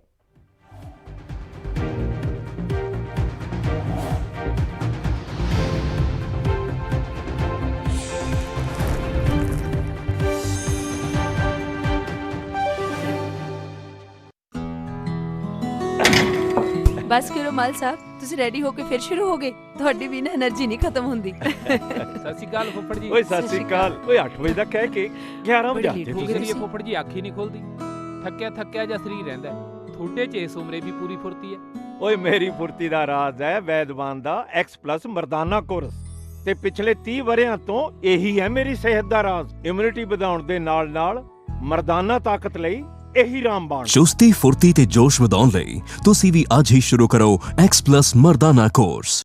बस करो माल साहब, ਤੁਸੀਂ ਰੈਡੀ ਹੋ ਕੇ ਫਿਰ ਸ਼ੁਰੂ ਹੋਗੇ। ਤੁਹਾਡੀ ਵੀ ਨਾ એનર્ਜੀ ਨਹੀਂ ਖਤਮ ਹੁੰਦੀ। ਸਤਿ ਸ਼੍ਰੀ ਅਕਾਲ ਫੁੱਫੜ ਜੀ। ਓਏ ਸਤਿ ਸ਼੍ਰੀ ਅਕਾਲ। ਓਏ 8 ਵਜੇ ਦਾ ਕਹਿ ਕੇ 11 ਵਜੇ ਆਤੇ ਤੁਸੀਂ ਇਹ ਫੁੱਫੜ ਜੀ ਅੱਖ ਹੀ ਨਹੀਂ ਖੁੱਲਦੀ। ਥੱਕਿਆ ਜਿਹਾ ਸਰੀਰ ਰਹਿੰਦਾ। ਤੁਹਾਡੇ ਚ ਇਸ ਉਮਰੇ ਵੀ ਪੂਰੀ ਫੁਰਤੀ ਹੈ। ਓਏ ਮੇਰੀ ਫੁਰਤੀ ਦਾ ਰਾਜ਼ ਹੈ ਵੈਦਵਾਨ ਦਾ X+ ਮਰਦਾਨਾ ਕੋਰਸ ਤੇ ਪਿਛਲੇ 30 ਵਰਿਆਂ ਤੋਂ ਇਹੀ ਹੈ ਮੇਰੀ ਸਿਹਤ ਦਾ ਰਾਜ਼। ਇਮਿਊਨਿਟੀ ਵਧਾਉਣ ਦੇ ਨਾਲ ਮਰਦਾਨਾ ਤਾਕਤ ਲਈ ਇਹੀ ਰਾਮਬਾਣ। ਚੁਸਤੀ ਫੁਰਤੀ ਤੇ ਜੋਸ਼ ਵਧਾਉਣ ਲਈ ਤੁਸੀਂ ਵੀ ਅੱਜ ਹੀ ਸ਼ੁਰੂ ਕਰੋ X+ ਮਰਦਾਨਾ ਕੋਰਸ।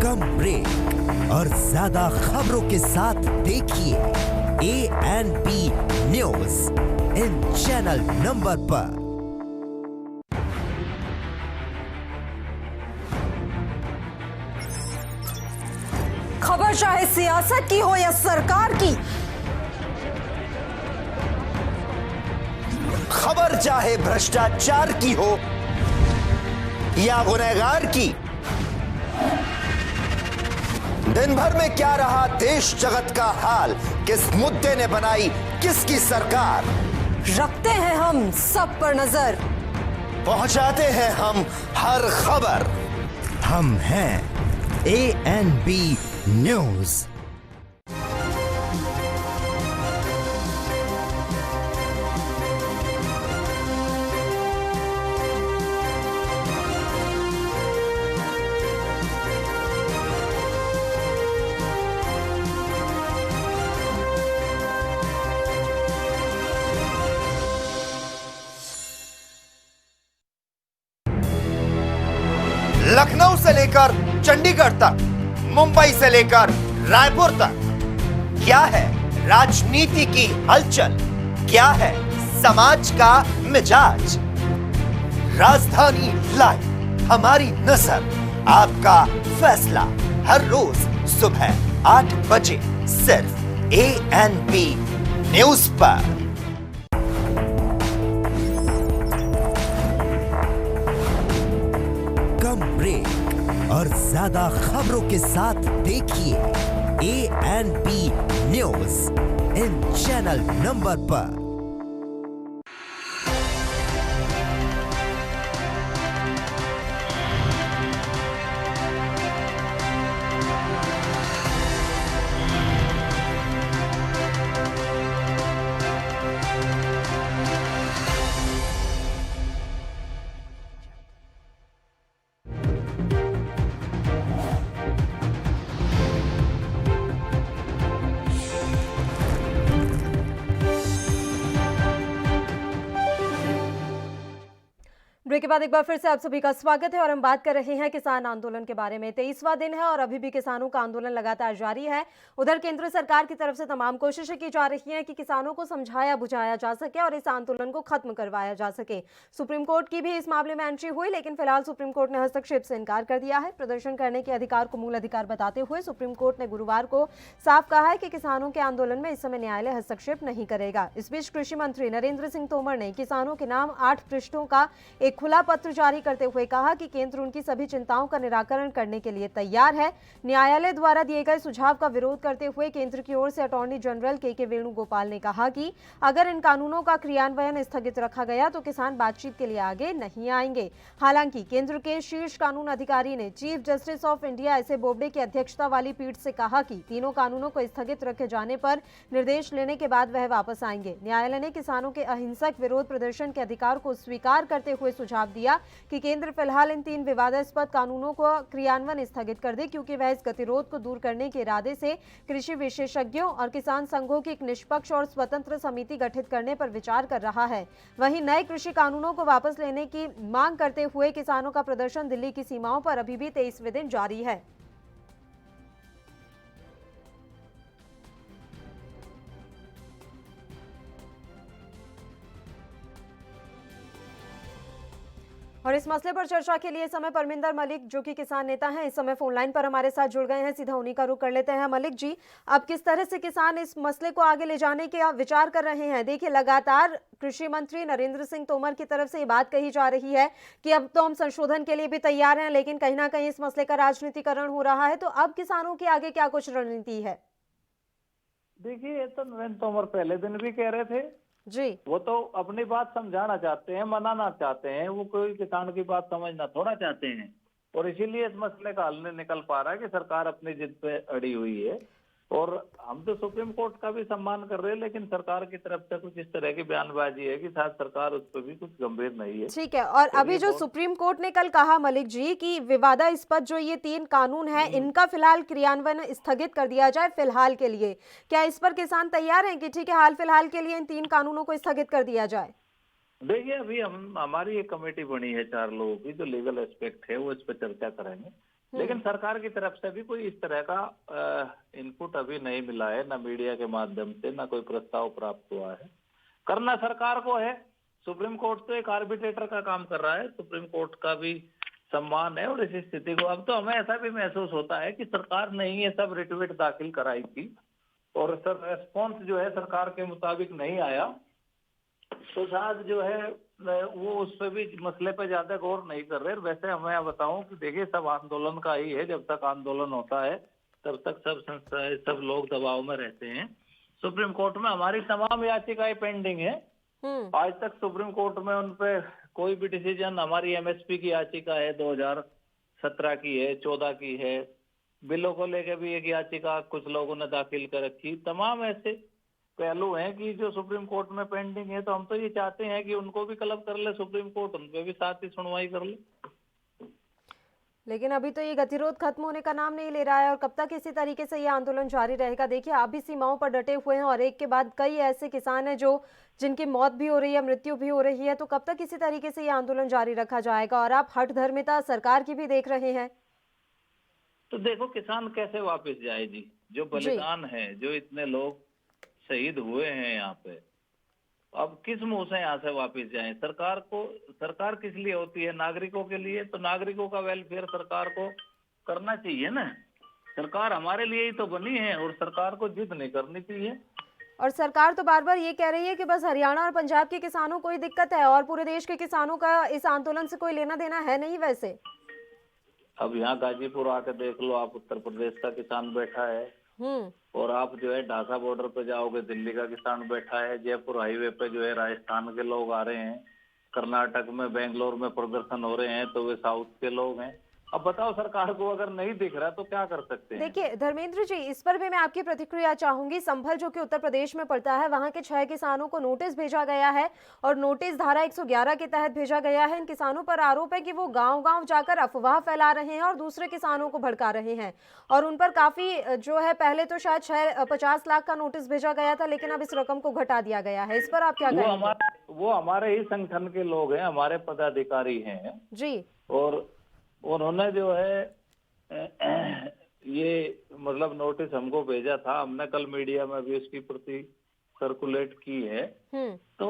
कम ब्रेक और ज्यादा खबरों के साथ देखिए ANP news in channel number पर। खबर चाहे सियासत की हो या सरकार की, खबर चाहे भ्रष्टाचार की हो या गुनहगार की, दिन भर में क्या रहा देश जगत का हाल, किस मुद्दे ने बनाई किसकी सरकार, रखते हैं हम सब पर नजर, पहुंचाते हैं हम हर खबर। हम हैं ANP न्यूज। लखनऊ से लेकर चंडीगढ़ तक, मुंबई से लेकर रायपुर तक, क्या है राजनीति की हलचल, क्या है समाज का मिजाज। राजधानी लाइव, हमारी नजर, आपका फैसला, हर रोज सुबह 8 बजे सिर्फ ANP न्यूज पर। कम ब्रेक और ज्यादा खबरों के साथ देखिए ANP news in channel number पर। ब्रेक के बाद एक बार फिर से आप सभी का स्वागत है और हम बात कर रहे हैं किसान आंदोलन के बारे में। 23वां दिन है और अभी भी किसानों का आंदोलन लगातार जारी है। उधर केंद्र सरकार की तरफ से तमाम कोशिशें की जा रही हैं कि किसानों को समझाया बुझाया जा सके और इस आंदोलन को खत्म करवाया जा सके। सुप्रीम कोर्ट की भी इस मामले में एंट्री हुई, लेकिन फिलहाल सुप्रीम कोर्ट ने हस्तक्षेप से इनकार कर दिया है। प्रदर्शन करने के अधिकार को मूल अधिकार बताते हुए सुप्रीम कोर्ट ने गुरुवार को साफ कहा है कि किसानों के आंदोलन में इस समय न्यायालय हस्तक्षेप नहीं करेगा। इस बीच कृषि मंत्री नरेंद्र सिंह तोमर ने किसानों के नाम 8 पृष्ठों का एक खुला पत्र जारी करते हुए कहा कि केंद्र उनकी सभी चिंताओं का निराकरण करने के लिए तैयार है। न्यायालय द्वारा दिए गए सुझाव का विरोध करते हुए केंद्र की ओर से अटॉर्नी जनरल के वेणुगोपाल ने कहा कि अगर इन कानूनों का क्रियान्वयन स्थगित रखा गया तो किसान बातचीत के लिए आगे नहीं आएंगे। हालांकि केंद्र के शीर्ष कानून अधिकारी ने chief justice of India S A Bobde की अध्यक्षता वाली पीठ से कहा कि तीनों कानूनों को स्थगित रखे जाने पर निर्देश लेने के बाद वह वापस आएंगे। न्यायालय ने किसानों के अहिंसक विरोध प्रदर्शन के अधिकार को स्वीकार करते हुए सुझाव दिया कि केंद्र फिलहाल इन 3 विवादास्पद कानूनों को क्रियान्वयन स्थगित कर दे, क्योंकि वह इस गतिरोध को दूर करने के इरादे से कृषि विशेषज्ञों और किसान संघों की एक निष्पक्ष और स्वतंत्र समिति गठित करने पर विचार कर रहा है। वहीं नए कृषि कानूनों को वापस लेने की मांग करते हुए किसानों का प्रदर्शन दिल्ली की सीमाओं पर अभी भी 23वें दिन जारी है। और इस मसले पर चर्चा के लिए इस समय परमिंदर मलिक, जो कि किसान नेता हैं, इस समय फोन लाइन पर हमारे साथ जुड़ गए हैं। सीधा उन्हीं का रुख कर लेते हैं। मलिक जी, अब किस तरह से किसान इस मसले को आगे ले जाने के विचार कर रहे हैं? देखिए, लगातार कृषि मंत्री नरेंद्र सिंह तोमर की तरफ से ये बात कही जा रही है कि अब तो हम संशोधन के लिए भी तैयार हैं, लेकिन कहीं ना कहीं इस मसले का राजनीतिकरण हो रहा है। तो अब किसानों की आगे क्या कुछ रणनीति है? देखिए, ये तो नरेंद्र तोमर पहले दिन भी कह रहे थे जी, वो तो अपनी बात समझाना चाहते हैं, मनाना चाहते हैं, वो कोई किसान की बात समझना थोड़ा चाहते हैं। और इसीलिए इस मसले का हल नहीं निकल पा रहा है कि सरकार अपनी जिद पे अड़ी हुई है। और हम तो सुप्रीम कोर्ट का भी सम्मान कर रहे हैं, लेकिन सरकार की तरफ से कुछ इस तरह की बयानबाजी है कि शायद सरकार उस पर भी कुछ गंभीर नहीं है। ठीक है। और अभी जो सुप्रीम कोर्ट ने कल कहा मलिक जी कि विवादास्पद जो ये 3 कानून है, इनका फिलहाल क्रियान्वयन स्थगित कर दिया जाए फिलहाल के लिए, क्या इस पर किसान तैयार हैं कि ठीक है, हाल फिलहाल के लिए इन 3 कानूनों को स्थगित कर दिया जाए? देखिए, अभी हमारी एक कमेटी बनी है 4 लोगों की, जो लीगल एस्पेक्ट है वो इस पर चर्चा करेंगे। लेकिन सरकार की तरफ से भी कोई इस तरह का इनपुट अभी नहीं मिला है, ना मीडिया के माध्यम से, ना कोई प्रस्ताव प्राप्त हुआ है। करना सरकार को है। सुप्रीम कोर्ट तो एक आर्बिट्रेटर का काम कर रहा है, सुप्रीम कोर्ट का भी सम्मान है। और इस स्थिति को अब तो हमें ऐसा भी महसूस होता है कि सरकार ने ही ये सब रिट दाखिल कराई थी और सर रेस्पॉन्स जो है सरकार के मुताबिक नहीं आया, तो शायद जो है वो उस पर भी मसले पे ज्यादा गौर नहीं कर रहे। वैसे हमें बताऊं कि देखिए, सब आंदोलन का ही है। जब तक आंदोलन होता है तब तक सब संस्थाएं, सब लोग दबाव में रहते हैं। सुप्रीम कोर्ट में हमारी तमाम याचिकाएं पेंडिंग है। आज तक सुप्रीम कोर्ट में उन पे कोई भी डिसीजन, हमारी एमएसपी की याचिका है 2017 की है, 14 की है। बिलों को लेकर भी एक याचिका कुछ लोगों ने दाखिल कर रखी। तमाम ऐसे पहलू हैं कि जो सुप्रीम कोर्ट में पेंडिंग है। तो हम तो ये चाहते हैं कि उनको भी क्लब कर ले सुप्रीम कोर्ट, उन पे भी साथ ही सुनवाई कर ले। लेकिन अभी तो ये गतिरोध खत्म होने का नाम नहीं ले रहा है और कब तक इसी तरीके से ये आंदोलन जारी रहेगा? देखिए, आप भी सीमाओं पर डटे हुए हैं और एक के बाद कई ऐसे किसान हैं जिनकी मौत भी हो रही है, मृत्यु भी हो रही है। तो कब तक इसी तरीके से ये आंदोलन जारी रखा जाएगा? और आप हठधर्मिता सरकार की भी देख रहे हैं। तो देखो, किसान कैसे वापस जाए जी? जो बलिदान है, जो इतने लोग शहीद हुए हैं यहाँ पे, अब किस मुंह से यहाँ से वापस जाएं? सरकार किस लिए होती है? नागरिकों के लिए। तो नागरिकों का वेलफेयर सरकार को करना चाहिए ना। सरकार हमारे लिए ही तो बनी है और सरकार को जिद नहीं करनी चाहिए। और सरकार तो बार बार ये कह रही है कि बस हरियाणा और पंजाब के किसानों को ही दिक्कत है और पूरे देश के किसानों का इस आंदोलन से कोई लेना देना है नहीं। वैसे अब यहाँ गाजीपुर आके देख लो आप, उत्तर प्रदेश का किसान बैठा है। और आप जो है ढाका बॉर्डर पे जाओगे, दिल्ली का किसान बैठा है। जयपुर हाईवे पे जो है राजस्थान के लोग आ रहे हैं। कर्नाटक में, बेंगलोर में प्रदर्शन हो रहे हैं, तो वे साउथ के लोग हैं। अब बताओ, सरकार को अगर नहीं दिख रहा तो क्या कर सकते हैं? देखिए धर्मेंद्र जी, इस पर भी मैं आपकी प्रतिक्रिया चाहूंगी। संभल जो कि उत्तर प्रदेश में पड़ता है, वहां के 6 किसानों को नोटिस भेजा गया है और नोटिस धारा 111 के तहत भेजा गया है। इन किसानों पर आरोप है कि वो गांव-गांव जाकर अफवाह फैला रहे हैं और दूसरे किसानों को भड़का रहे हैं और उन पर काफी जो है, पहले तो शायद 50 लाख का नोटिस भेजा गया था, लेकिन अब इस रकम को घटा दिया गया है। इस पर आप क्या कहेंगे? वो हमारे ही संगठन के लोग हैं, हमारे पदाधिकारी हैं जी। और उन्होंने जो है ये मतलब नोटिस हमको भेजा था, हमने कल मीडिया में भी उसकी प्रति सर्कुलेट की है। तो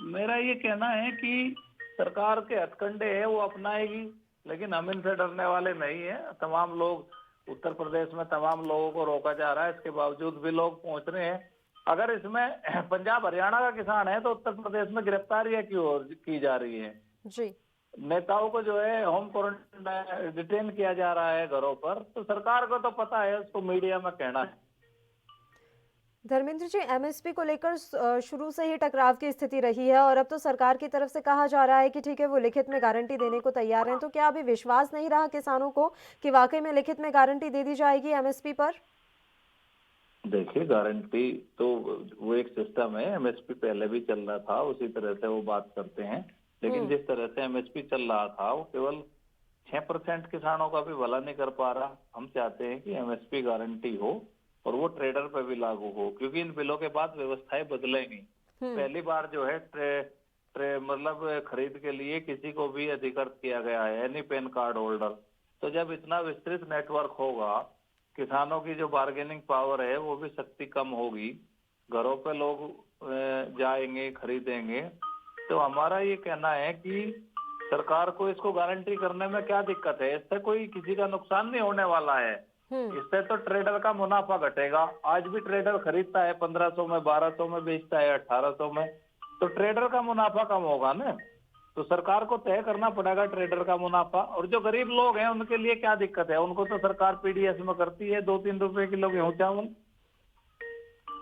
मेरा ये कहना है कि सरकार के हथकंडे है वो अपनाएगी, लेकिन हम इनसे डरने वाले नहीं है। तमाम लोग उत्तर प्रदेश में तमाम लोगों को रोका जा रहा है, इसके बावजूद भी लोग पहुंच रहे हैं। अगर इसमें पंजाब हरियाणा का किसान है तो उत्तर प्रदेश में गिरफ्तारियां क्यों की जा रही है? जी। नेताओं को जो है होम क्वारंटाइन डिटेन किया जा रहा है घरों पर, तो सरकार को तो पता है, उसको मीडिया में कहना है। धर्मेंद्र जी, एमएसपी को लेकर शुरू से ही टकराव की स्थिति रही है और अब तो सरकार की तरफ से कहा जा रहा है कि ठीक है वो लिखित में गारंटी देने को तैयार हैं, तो क्या अभी विश्वास नहीं रहा किसानों को कि वाकई में लिखित में गारंटी दे दी जाएगी एमएसपी पर? देखिए, गारंटी तो वो एक सिस्टम है, एमएसपी पहले भी चल रहा था, उसी तरह से वो बात करते हैं। लेकिन जिस तरह से एमएसपी चल रहा था वो केवल 6% किसानों का भी भला नहीं कर पा रहा। हम चाहते हैं कि एमएसपी गारंटी हो और वो ट्रेडर पे भी लागू हो, क्योंकि इन बिलों के बाद व्यवस्थाएं बदलेंगी। पहली बार जो है मतलब खरीद के लिए किसी को भी अधिकृत किया गया है, एनी पैन कार्ड होल्डर। तो जब इतना विस्तृत नेटवर्क होगा, किसानों की जो बार्गेनिंग पावर है वो भी शक्ति कम होगी, घरों पे लोग जाएंगे, खरीदेंगे। तो हमारा ये कहना है कि सरकार को इसको गारंटी करने में क्या दिक्कत है? इससे कोई किसी का नुकसान नहीं होने वाला है, इससे तो ट्रेडर का मुनाफा घटेगा। आज भी ट्रेडर खरीदता है 1500 में, 1200 में बेचता है, 1800 में, तो ट्रेडर का मुनाफा कम होगा ना। तो सरकार को तय करना पड़ेगा ट्रेडर का मुनाफा। और जो गरीब लोग हैं उनके लिए क्या दिक्कत है? उनको तो सरकार पीडीएस में करती है 2-3 रुपए किलो गेहूं चावल।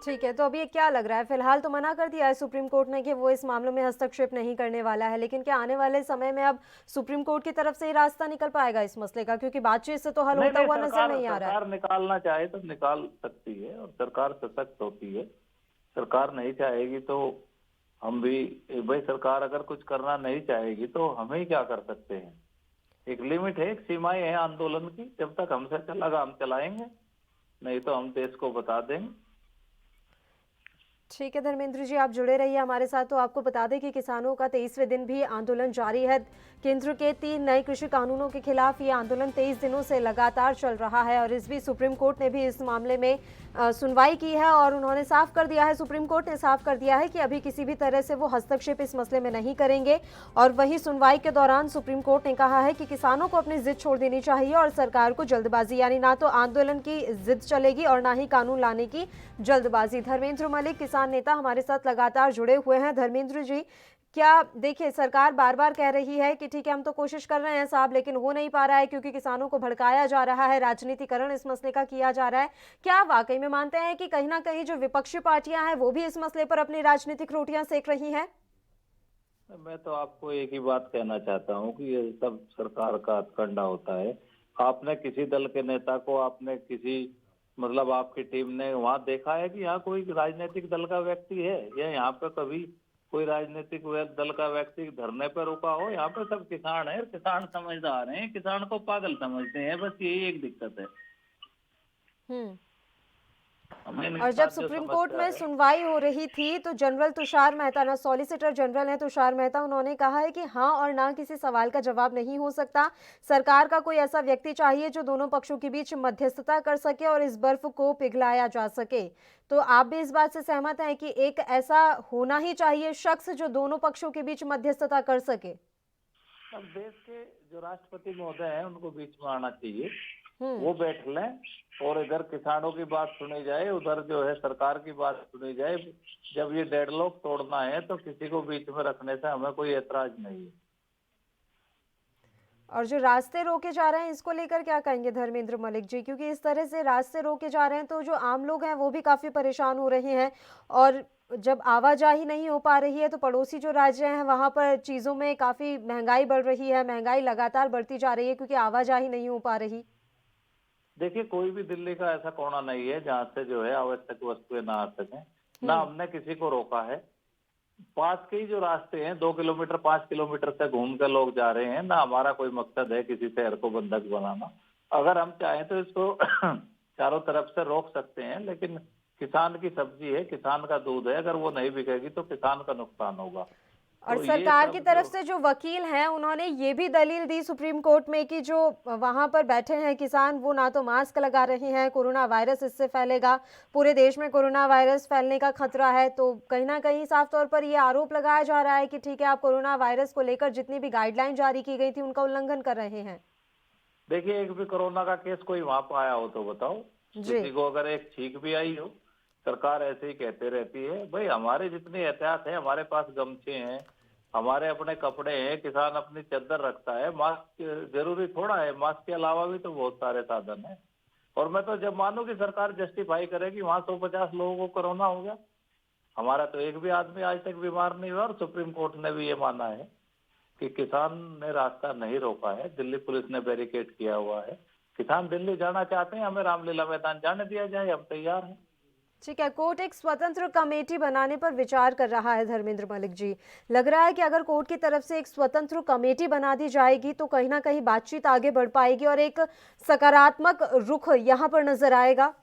ठीक है, तो अभी क्या लग रहा है? फिलहाल तो मना कर दिया है सुप्रीम कोर्ट ने कि वो इस मामले में हस्तक्षेप नहीं करने वाला है, लेकिन क्या आने वाले समय में अब सुप्रीम कोर्ट की तरफ से ही रास्ता निकल पाएगा इस मसले का? क्योंकि बातचीत से तो हल होता हुआ नजर नहीं आ रहा है। सरकार निकालना चाहे तो निकाल सकती है और सरकार सशक्त होती है। सरकार नहीं चाहेगी तो हम भी, भाई सरकार अगर कुछ करना नहीं चाहेगी तो हम ही क्या कर सकते हैं? एक लिमिट है, एक सीमाएं हैं आंदोलन की। जब तक हमसे चलेगा हम चलाएंगे, नहीं तो हम देश को बता देंगे। ठीक है धर्मेंद्र जी, आप जुड़े रहिए हमारे साथ। तो आपको बता दें कि किसानों का 23वें दिन भी आंदोलन जारी है। केंद्र के 3 नए कृषि कानूनों के खिलाफ ये आंदोलन 23 दिनों से लगातार चल रहा है और इस बीच सुप्रीम कोर्ट ने भी इस मामले में सुनवाई की है और उन्होंने साफ कर दिया है, सुप्रीम कोर्ट ने साफ कर दिया है कि अभी किसी भी तरह से वो हस्तक्षेप इस मसले में नहीं करेंगे। और वहीं सुनवाई के दौरान सुप्रीम कोर्ट ने कहा है कि किसानों को अपनी जिद छोड़ देनी चाहिए और सरकार को जल्दबाजी, यानी ना तो आंदोलन की जिद चलेगी और ना ही कानून लाने की जल्दबाजी। धर्मेंद्र मलिक किसान नेता हमारे साथ लगातार जुड़े हुए हैं। धर्मेंद्र जी, क्या देखिए सरकार बार बार कह रही है कि ठीक है हम तो कोशिश कर रहे हैं साहब, लेकिन हो नहीं पा रहा है क्योंकि किसानों को भड़काया जा रहा है, राजनीतिकरण इस मसले का किया जा रहा है। क्या वाकई में मानते हैं कि कहीं ना कहीं जो विपक्षी पार्टियां हैं वो भी इस मसले पर अपनी राजनीतिक रोटियां सेक रही हैं? मैं तो आपको एक ही बात कहना चाहता हूँ कि ये सब सरकार का हथकंडा होता है। आपने किसी दल के नेता को, आपने किसी मतलब आपकी टीम ने वहाँ देखा है कि यहाँ कोई राजनीतिक दल का व्यक्ति है या यहाँ पे कभी कोई राजनीतिक दल का व्यक्ति धरने पर रुका हो? यहाँ पे सब किसान है, किसान समझदार हैं, किसान को पागल समझते हैं, बस यही एक दिक्कत है। और जब सुप्रीम कोर्ट में सुनवाई हो रही थी तो जनरल तुषार मेहता, ना सॉलिसिटर जनरल है तुषार मेहता, उन्होंने कहा है कि हाँ और ना किसी सवाल का जवाब नहीं हो सकता। सरकार का कोई ऐसा व्यक्ति चाहिए जो दोनों पक्षों के बीच मध्यस्थता कर सके और इस बर्फ को पिघलाया जा सके। तो आप भी इस बात से सहमत हैं कि एक ऐसा होना ही चाहिए शख्स जो दोनों पक्षों के बीच मध्यस्थता कर सके? अब देश के जो राष्ट्रपति महोदय हैं उनको बीच में आना चाहिए, वो बैठ लें और इधर किसानों की बात सुनी जाए, उधर जो है सरकार की बात सुनी जाए। जब ये डेडलॉक तोड़ना है तो किसी को बीच में रखने से हमें कोई ऐतराज नहीं है। और जो रास्ते रोके जा रहे हैं इसको लेकर क्या कहेंगे धर्मेंद्र मलिक जी? क्योंकि इस तरह से रास्ते रोके जा रहे हैं तो जो आम लोग हैं वो भी काफी परेशान हो रहे हैं और जब आवाजाही नहीं हो पा रही है तो पड़ोसी जो राज्य हैं वहां पर चीजों में काफी महंगाई बढ़ रही है, महंगाई लगातार बढ़ती जा रही है क्योंकि आवाजाही नहीं हो पा रही। देखिए, कोई भी दिल्ली का ऐसा कोना नहीं है जहाँ से जो है आवश्यक वस्तुएं ना आ सकें, ना हमने किसी को रोका है। पास के ही जो रास्ते हैं 2 किलोमीटर 5 किलोमीटर से घूम कर लोग जा रहे हैं, ना हमारा कोई मकसद है किसी शहर को बंधक बनाना। अगर हम चाहें तो इसको चारों तरफ से रोक सकते हैं, लेकिन किसान की सब्जी है, किसान का दूध है, अगर वो नहीं बिकेगी तो किसान का नुकसान होगा। और तो ये सरकार सब की तरफ जो- से जो वकील हैं उन्होंने ये भी दलील दी सुप्रीम कोर्ट में कि जो वहां पर बैठे हैं किसान वो ना तो मास्क लगा रहे हैं, कोरोना वायरस इससे फैलेगा, पूरे देश में कोरोना वायरस फैलने का खतरा है। तो कहीं ना कहीं साफ तौर पर ये आरोप लगाया जा रहा है कि ठीक है आप कोरोना वायरस को लेकर जितनी भी गाइडलाइन जारी की गई थी उनका उल्लंघन कर रहे हैं। देखिए, एक भी कोरोना का केस कोई वहां पर आया हो तो बताओ, जी। किसी को अगर एक छींक भी आई हो। सरकार ऐसे ही कहते रहती है। भाई हमारे जितनी एहतियात है, हमारे पास गमछे हैं, हमारे अपने कपड़े हैं, किसान अपनी चद्दर रखता है, मास्क जरूरी थोड़ा है, मास्क के अलावा भी तो बहुत सारे साधन है। और मैं तो जब मानूं कि सरकार जस्टिफाई करे कि वहां 150 लोगों को कोरोना हो गया, हमारा तो एक भी आदमी आज तक बीमार नहीं हुआ। और सुप्रीम कोर्ट ने भी ये माना है कि किसान ने रास्ता नहीं रोका है, दिल्ली पुलिस ने बैरिकेड किया हुआ है। किसान दिल्ली जाना चाहते हैं, हमें रामलीला मैदान जाने दिया जाए, हम तैयार हैं। ठीक है, कोर्ट एक स्वतंत्र कमेटी बनाने पर विचार कर रहा है धर्मेंद्र मलिक जी। लग रहा है कि अगर कोर्ट की तरफ से एक स्वतंत्र कमेटी बना दी जाएगी तो कहीं ना कहीं बातचीत आगे बढ़ पाएगी और एक सकारात्मक रुख यहाँ पर नजर आएगा।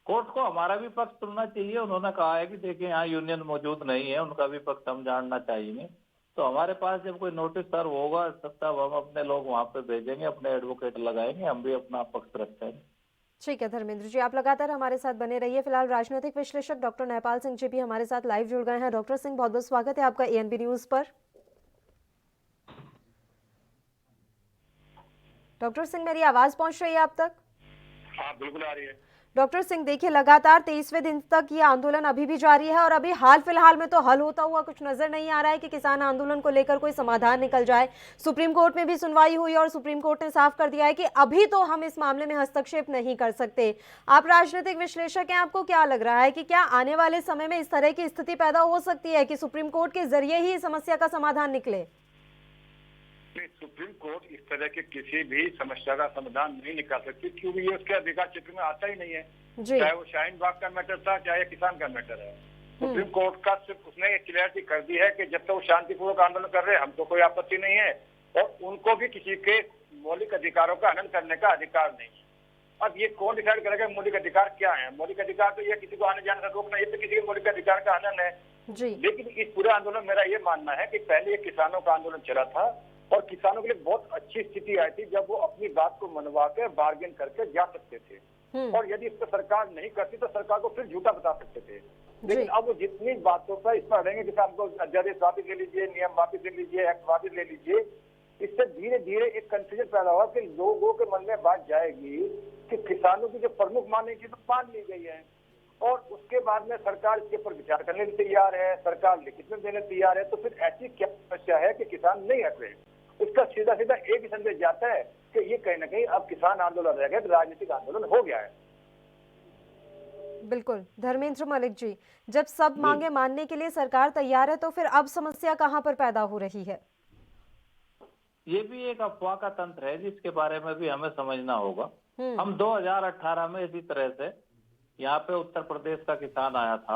कोर्ट को हमारा भी पक्ष सुनना चाहिए। उन्होंने कहा है कि देखिए यहाँ यूनियन मौजूद नहीं है, उनका भी पक्ष हम जानना चाहिए। तो हमारे पास जब कोई नोटिस सर्व होगा तब हम अपने लोग वहां पे भेजेंगे, अपने एडवोकेट लगाएंगे, हम भी अपना पक्ष रखेंगे। ठीक है धर्मेंद्र जी, आप लगातार हमारे साथ बने रहिए। फिलहाल राजनीतिक विश्लेषक डॉक्टर नयपाल सिंह जी भी हमारे साथ लाइव जुड़ गए हैं। डॉक्टर सिंह, बहुत बहुत स्वागत है आपका एएनबी न्यूज पर। डॉक्टर सिंह, मेरी आवाज पहुंच रही है आप तक? हाँ, बिल्कुल आ रही है। डॉक्टर सिंह, देखिए लगातार 23वें दिन तक ये आंदोलन अभी भी जारी है और अभी हाल फिलहाल में तो हल होता हुआ कुछ नजर नहीं आ रहा है कि किसान आंदोलन को लेकर कोई समाधान निकल जाए। सुप्रीम कोर्ट में भी सुनवाई हुई और सुप्रीम कोर्ट ने साफ कर दिया है कि अभी तो हम इस मामले में हस्तक्षेप नहीं कर सकते। आप राजनीतिक विश्लेषक हैं, आपको क्या लग रहा है कि क्या आने वाले समय में इस तरह की स्थिति पैदा हो सकती है कि सुप्रीम कोर्ट के जरिए ही समस्या का समाधान निकले? सुप्रीम कोर्ट इस तरह के किसी भी समस्या का समाधान नहीं निकाल सकती, क्योंकि ये उसके अधिकार क्षेत्र में आता ही नहीं है। चाहे वो शाहीन बाग का मैटर था, चाहे किसान का मैटर है। सुप्रीम कोर्ट का सिर्फ उसने क्लियरिटी कर दी है कि जब तक वो शांतिपूर्वक आंदोलन कर रहे हैं हमको कोई आपत्ति नहीं है और उनको भी किसी के मौलिक अधिकारों का हनन करने का अधिकार नहीं है। अब ये कौन डिसाइड करेगा मौलिक अधिकार क्या है? मौलिक अधिकार तो ये किसी को आने जाने से रोकना, ये तो किसी के मौलिक अधिकार का हनन है। लेकिन इस पूरे आंदोलन मेरा ये मानना है कि पहले ये किसानों का आंदोलन चला था और किसानों के लिए बहुत अच्छी स्थिति आई थी जब वो अपनी बात को मनवा के बार्गेन करके जा सकते थे। और यदि इस पर सरकार नहीं करती तो सरकार को फिर झूठा बता सकते थे। लेकिन अब वो जितनी बातों पर इस पर अड़ेंगे कि हमको अध्यादेश वापिस ले लीजिए, नियम वापिस ले लीजिए, एक्ट वापिस ले लीजिए, इससे धीरे धीरे एक कंफ्यूजन पैदा हुआ कि लोगों के मन में बात जाएगी कि किसानों की जो प्रमुख मांगें थी तो मान ली गई है और उसके बाद में सरकार इसके ऊपर विचार करने को तैयार है, सरकार लिखित में देने तैयार है। तो फिर ऐसी क्या समस्या है कि किसान नहीं हट रहे? उसका सीधा सीधा एक ही संदेश जाता है कि ये कहीं ना कहीं अब किसान आंदोलन रह गया, राजनीतिक आंदोलन हो गया है। बिल्कुल धर्मेंद्र मलिक जी, जब सब मांगे मानने के लिए सरकार तैयार है तो फिर अब समस्या कहां पर पैदा हो रही है? ये भी एक अफवाह का तंत्र है जिसके बारे में भी हमें समझना होगा। हम 2018 में इसी तरह से यहाँ पे उत्तर प्रदेश का किसान आया था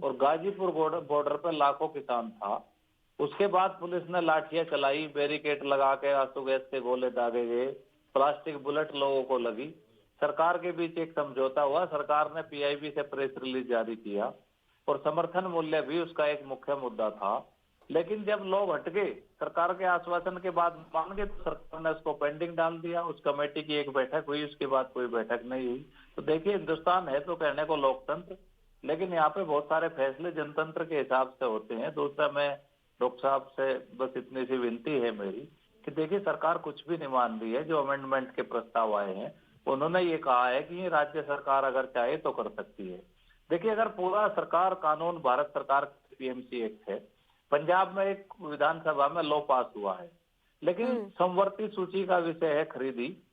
और गाजीपुर बॉर्डर पे लाखों किसान था। उसके बाद पुलिस ने लाठियां चलाई, बैरिकेड लगा के आंसू गैस के गोले दागे गए, प्लास्टिक बुलेट लोगों को लगी। सरकार के बीच एक समझौता हुआ, सरकार ने पीआईबी से प्रेस रिलीज जारी किया और समर्थन मूल्य भी उसका एक मुख्य मुद्दा था। लेकिन जब लोग हट गए, सरकार के आश्वासन के बाद मान गए, तो सरकार ने उसको पेंडिंग डाल दिया। उस कमेटी की एक बैठक हुई, उसके बाद कोई बैठक नहीं हुई। तो देखिए, हिंदुस्तान है तो कहने को लोकतंत्र, लेकिन यहाँ पे बहुत सारे फैसले जनतंत्र के हिसाब से होते हैं। दूसरा, मैं डॉक्टर साहब से बस इतनी सी विनती है मेरी कि देखिए, सरकार कुछ भी नहीं मान रही है। जो अमेंडमेंट के प्रस्ताव आए हैं उन्होंने ये कहा है कि राज्य सरकार अगर चाहे तो कर सकती है। देखिए, अगर पूरा सरकार कानून, भारत सरकार पीएमसी एक्ट है, पंजाब में एक विधानसभा में लॉ पास हुआ है, लेकिन समवर्ती सूची का विषय है खरीदी,